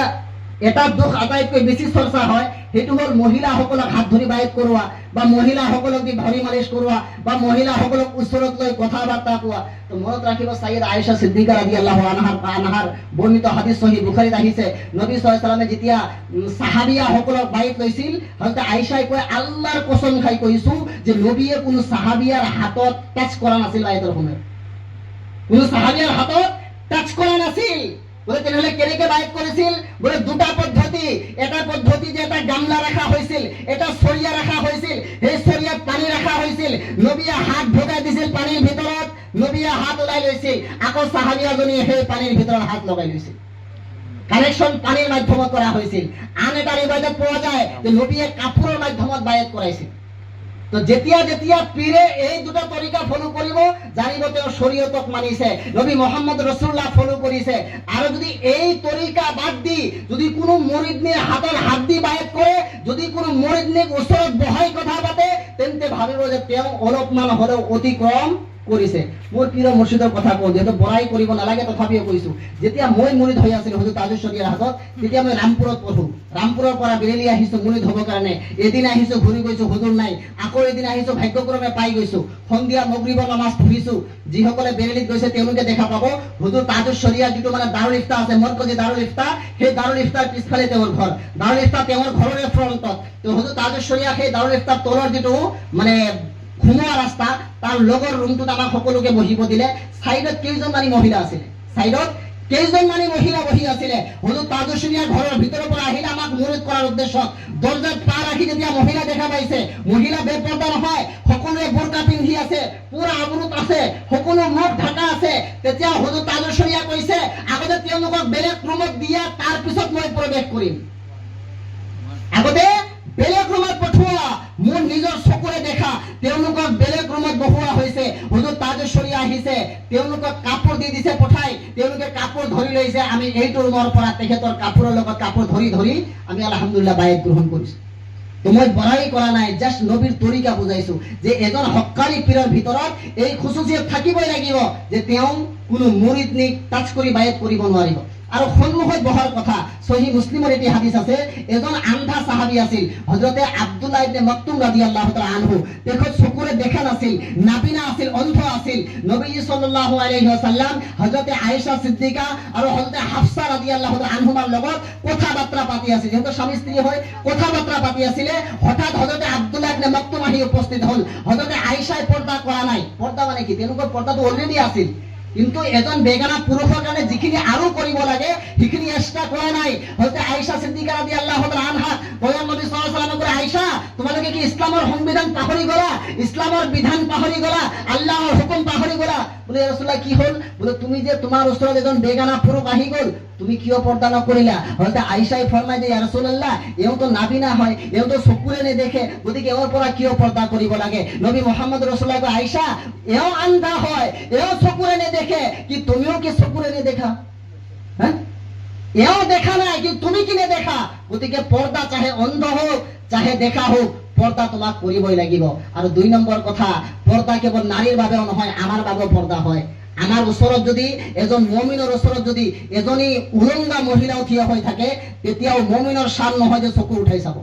এটা দুখ আটাইতকৈ বেছি চৰ্চা হয়, সেইটো হ'ল মহিলাসকলক হাত ধৰি বায়ত কৰোৱা, বা মহিলাসকলক দি ভৰি মালিচ কৰোৱা, বা মহিলাসকলক ওচৰত লৈ কথা বাৰ্তা কোৱা। তো মনত ৰাখিব, সাইয়েদ আয়েশা সিদ্দিকা রাদিয়াল্লাহু আনহাৰ বৰ্ণিত হাদিস সহিহ বুখাৰীত আহিছে, নবী সাল্লাল্লাহু আলাইহি ওয়াসাল্লামে যেতিয়া সাহাবিয়াসকলক বাইত লৈছিল, হযরত আয়েশাই কয় আল্লাহৰ কসম খাই কৈছো যে নবীয়ে কোনো সাহাবিয়াৰ হাতত টাচ কৰা নাছিল। বাইতৰ সময়ত কোনো সাহাবিয়াৰ হাতত টাচ কৰা নাছিল। বলে তেনেহলে কেনেকে বাইত করেছিল? বলে দুটা পদ্ধতি। এটা পদ্ধতি যে এটা গামলা রাখা হয়েছিল, এটা সরিয়া রাখা হয়েছিল, এই সরিয়াত পানি রাখা হয়েছিল, নবিয়া হাত ঢোকাই দিছিল পানির ভিতৰত, নবিয়া হাত ওলাই লৈছিল, আকৌ সাহাবিয়াজনী সেই পানিৰ ভিতৰত হাত লগাই লৈছিল। কানেকশন পানিৰ মাধ্যমত কৰা হৈছিল। আন এটা ৰিৱায়তত পোৱা যায় যে নবিয়ে কাপোৰৰ মাধ্যমত বায়াত কৰাইছিল। তো যেতিয়া পীৰে এই দুটা তৰিকা ফলো কৰিব, জানিব তেওঁ শৰীয়তক মানিছে, নবী মুহাম্মদ রাসূলুল্লাহ ফলো কৰিছে। আৰু যদি এই তৰিকা বাদ দি যদি কোনো মুৰিদনিৰ হাতত হাত দি বায়াত কৰে, যদি কোনো মুৰিদনিক ওচৰত বহাই কথা পাতে, তেন্তে ভাবিব যে তেওঁ অলপমান হ'লেও অতিক্ৰম কৰিছে। মোৰ পীৰ মুৰ্শিদৰ কথা কওঁ, যেহেতু বৰাই কৰিব নালাগে তথাপিও কৈছো। যেতিয়া মই মুৰিদ হৈ আছিলো হুজুৰ তাজুল শৰীয়াৰ হাতত, তেতিয়া মই ৰামপুৰত পঢ়ো। ৰামপুৰৰ পৰা বেৰেলি আহিছো মুৰিদ হ'ব কাৰণে। এদিন আহিছো ঘূৰি গৈছো, হুজুৰ নাই। আকৌ এদিন আহিছো, ভাগ্যক্ৰমে পাই গৈছো। সন্ধিয়া মাগৰিবৰ নামাজ পঢ়িছো। যিসকলে বেৰেলিত গৈছে তেওঁলোকে দেখা পাব, হুজুৰ তাজুল শৰীয়াৰ যিটো মানে দাৰুল ইফতা আছে, মৰকজি দাৰুল ইফতা, সেই দাৰুল ইফতাৰ পিছফালে তেওঁৰ ঘৰ। দাৰুল ইফতা তেওঁৰ ঘৰৰে ফ্ৰণ্টত। তো হুজুৰ তাজুল শৰীয়া সেই দাৰুল ইফতাৰ তলৰ যিটো মানে ঘুমোৱা ৰাস্তা, তাৰ লগৰ ৰুমটোত আমাক সকলোকে বহিব দিলে। সাইডত কেইজনমানী মহিলা আছিলে, বহি আছিলে। হুজুৰ তাজুল শৰীয়াৰ ঘৰৰ ভিতৰৰ পৰা আহিলে আমাক মুৰিদ কৰাৰ উদ্দেশ্যত। দৰ্জাত পা ৰাখি যেতিয়া মহিলা দেখা পাইছে, মহিলা বেপৰ্দা নহয়, সকলোৱে বোৰকা পিন্ধি আছে, পুৰা আবৰুত আছে, সকলো মুখ ঢাকা আছে। তেতিয়া হুজুৰ তাজুল শৰীয়া কৈছে, আগতে তেওঁলোকক বেলেগ ৰুমত দিয়া, তাৰ পিছত মই প্ৰৱেশ কৰিম। আগতে বেলেগ ৰুমত পঠোৱা, মোৰ নিজৰ চকুৰে দেখা তেওঁলোকক বেলেগ ৰুমত বহোৱা হৈছে। হুজুৰ তাজুল শৰীয়া আহিছে, তেওঁলোকক কাপোৰ দি দিছে পঠাই, তেওঁলোকে কাপোৰ ধৰি লৈছে। আমি এইটো ৰুমৰ পৰা তেখেতৰ কাপোৰৰ লগত কাপোৰ ধৰি আমি আলহামদুলিল্লাহ বায়াত গ্ৰহণ কৰিছো। তো মই বৰাই কৰা নাই, জাষ্ট নবীৰ তৰিকা বুজাইছো যে এজন হক্কানি পীৰৰ ভিতৰত এই খুচুচিয়ত থাকিবই লাগিব যে তেওঁ কোনো মুৰিদনিক টাচ কৰি বায়াত কৰিব নোৱাৰিব। আৰু সন্মুখত বহাৰ কথা, সহিহ মুছলিমৰ এটি হাদিস আছে, এজন আন্ধা সাহাবী আছিল, হযরতে আব্দুল্লাহ ইবনে মাকতুম রাদিয়াল্লাহু তাআলা আনহু। তেখেত চকুৰে দেখা নাছিল, নাবিনা আছিল, অন্ধ আছিল। নবী সাল্লাল্লাহু আলাইহি ওয়াসাল্লাম হযরতে আয়েশা সিদ্দিকা আৰু হযরতে হাফসা রাদিয়াল্লাহু তাআলা আনহুমাৰ লগত কথা বাৰ্তা পাতি আছিল। যেহেতু স্বামী স্ত্ৰী হৈ কথা বাৰ্তা পাতি আছিলে, হঠাৎ হযরতে আব্দুল্লাহ ইবনে মাকতুম আহি উপস্থিত হল। হযরতে আয়েশাই পৰ্দা কৰা নাই। পৰ্দা মানে কি? তেওঁলোকৰ পৰ্দাটো অলৰেডি আছিল, কিন্তু এজন বেগানা পুৰুষৰ কাৰণে যিখিনি আৰু কৰিব লাগে সেইখিনি এক্সট্ৰা কৰা নাই। হযরতে আয়েশা সিদ্দিকা রাদিয়াল্লাহু তাআলা আনহা বলেন, নবী সাল্লাল্লাহু আলাইহি ওয়াসাল্লাম, আয়েশা তোমালোকে কি ইসলামৰ সংবিধান পাহৰি গলা? ইসলামৰ বিধান পাহৰি গলা? আল্লাহৰ হুকুম পাহৰি গলা? বলে ইয়া রাসূলুল্লাহ কি হল? বলে তুমি যে তোমাৰ ওচৰত এজন বেগানা পুৰুষ আহি গল, তুমি কিয় পৰ্দা নকৰিলা? হযরতে আয়েশাই ফৰমাই যে ইয়া রাসূলুল্লাহ, এও তো নাবিনা হয়, এও তো চকুৰে নেদেখে, গতিকে এওৰ পৰা কিয় পৰ্দা কৰিব লাগে? নবী মুহাম্মদ রাসূলুল্লাহ কয়, আয়েশা এও আন্ধা হয়, এও চকুৰে নেদেখে, কি তুমিও কি চকুৰে নেদেখা? হ্যাঁ, এও দেখা নাই, কি তুমি কি নেদেখা? গতিকে পৰ্দা চাহে অন্ধ হোক চাহে দেখা হোক, পৰ্দা তোমাক কৰিবই লাগিব। আৰু দুই নম্বৰ কথা, পৰ্দা কেৱল নাৰীৰ বাবেও নহয়, আমাৰ বাবেও পৰ্দা হয়। আমাৰ ওচৰত যদি এজন মুমিনৰ ওচৰত যদি এজনী উলংগা মহিলাও থিয় হৈ থাকে, তেতিয়াও মুমিনৰ শান নহয় যে চকু উঠাই চাব।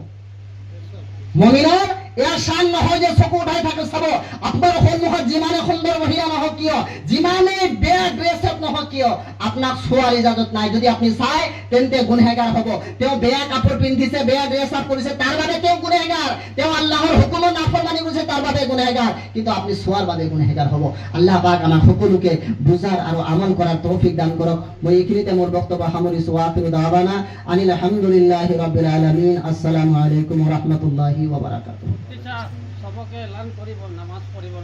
মুমিনৰ এয়া শান নহয় যে চকু উঠাই থাকে চাব। আপোনাৰ সন্মুখত যিমানে সুন্দৰ মহিলা নহওক কিয়, যিমানে বেয়া ড্ৰেছত নহওক কিয়, আপোনাক চোৱাৰ ইজাজত নাই। যদি আপুনি চাই তেন্তে গুনেগাৰ হ'ব। তেওঁ বেয়া কাপোৰ পিন্ধিছে, বেয়া ড্ৰেছ আপ কৰিছে, তাৰ বাবে তেওঁ গুনেগাৰ। তেওঁ আল্লাহৰ হুকুমৰ নাফৰমানি কৰিছে, তাৰ বাবে গুনেগাৰ। কিন্তু আপুনি চোৱাৰ বাবে গুনেগাৰ হ'ব। আল্লাহ পাক আমাক সকলোকে বুজাৰ আৰু আমল কৰাৰ তৌফিক দান কৰক। মই এইখিনিতে মোৰ বক্তব্য সামৰিছো। আখিৰু দাৱানা আনিল হামদুলিল্লাহি ৰাব্বিল আলামিন। আসসালামু আলাইকুম ওয়া রাহমাতুল্লাহি ওয়া বারাকাতুহু। সবকে লান কৰিব, নামাজ পঢ়িব।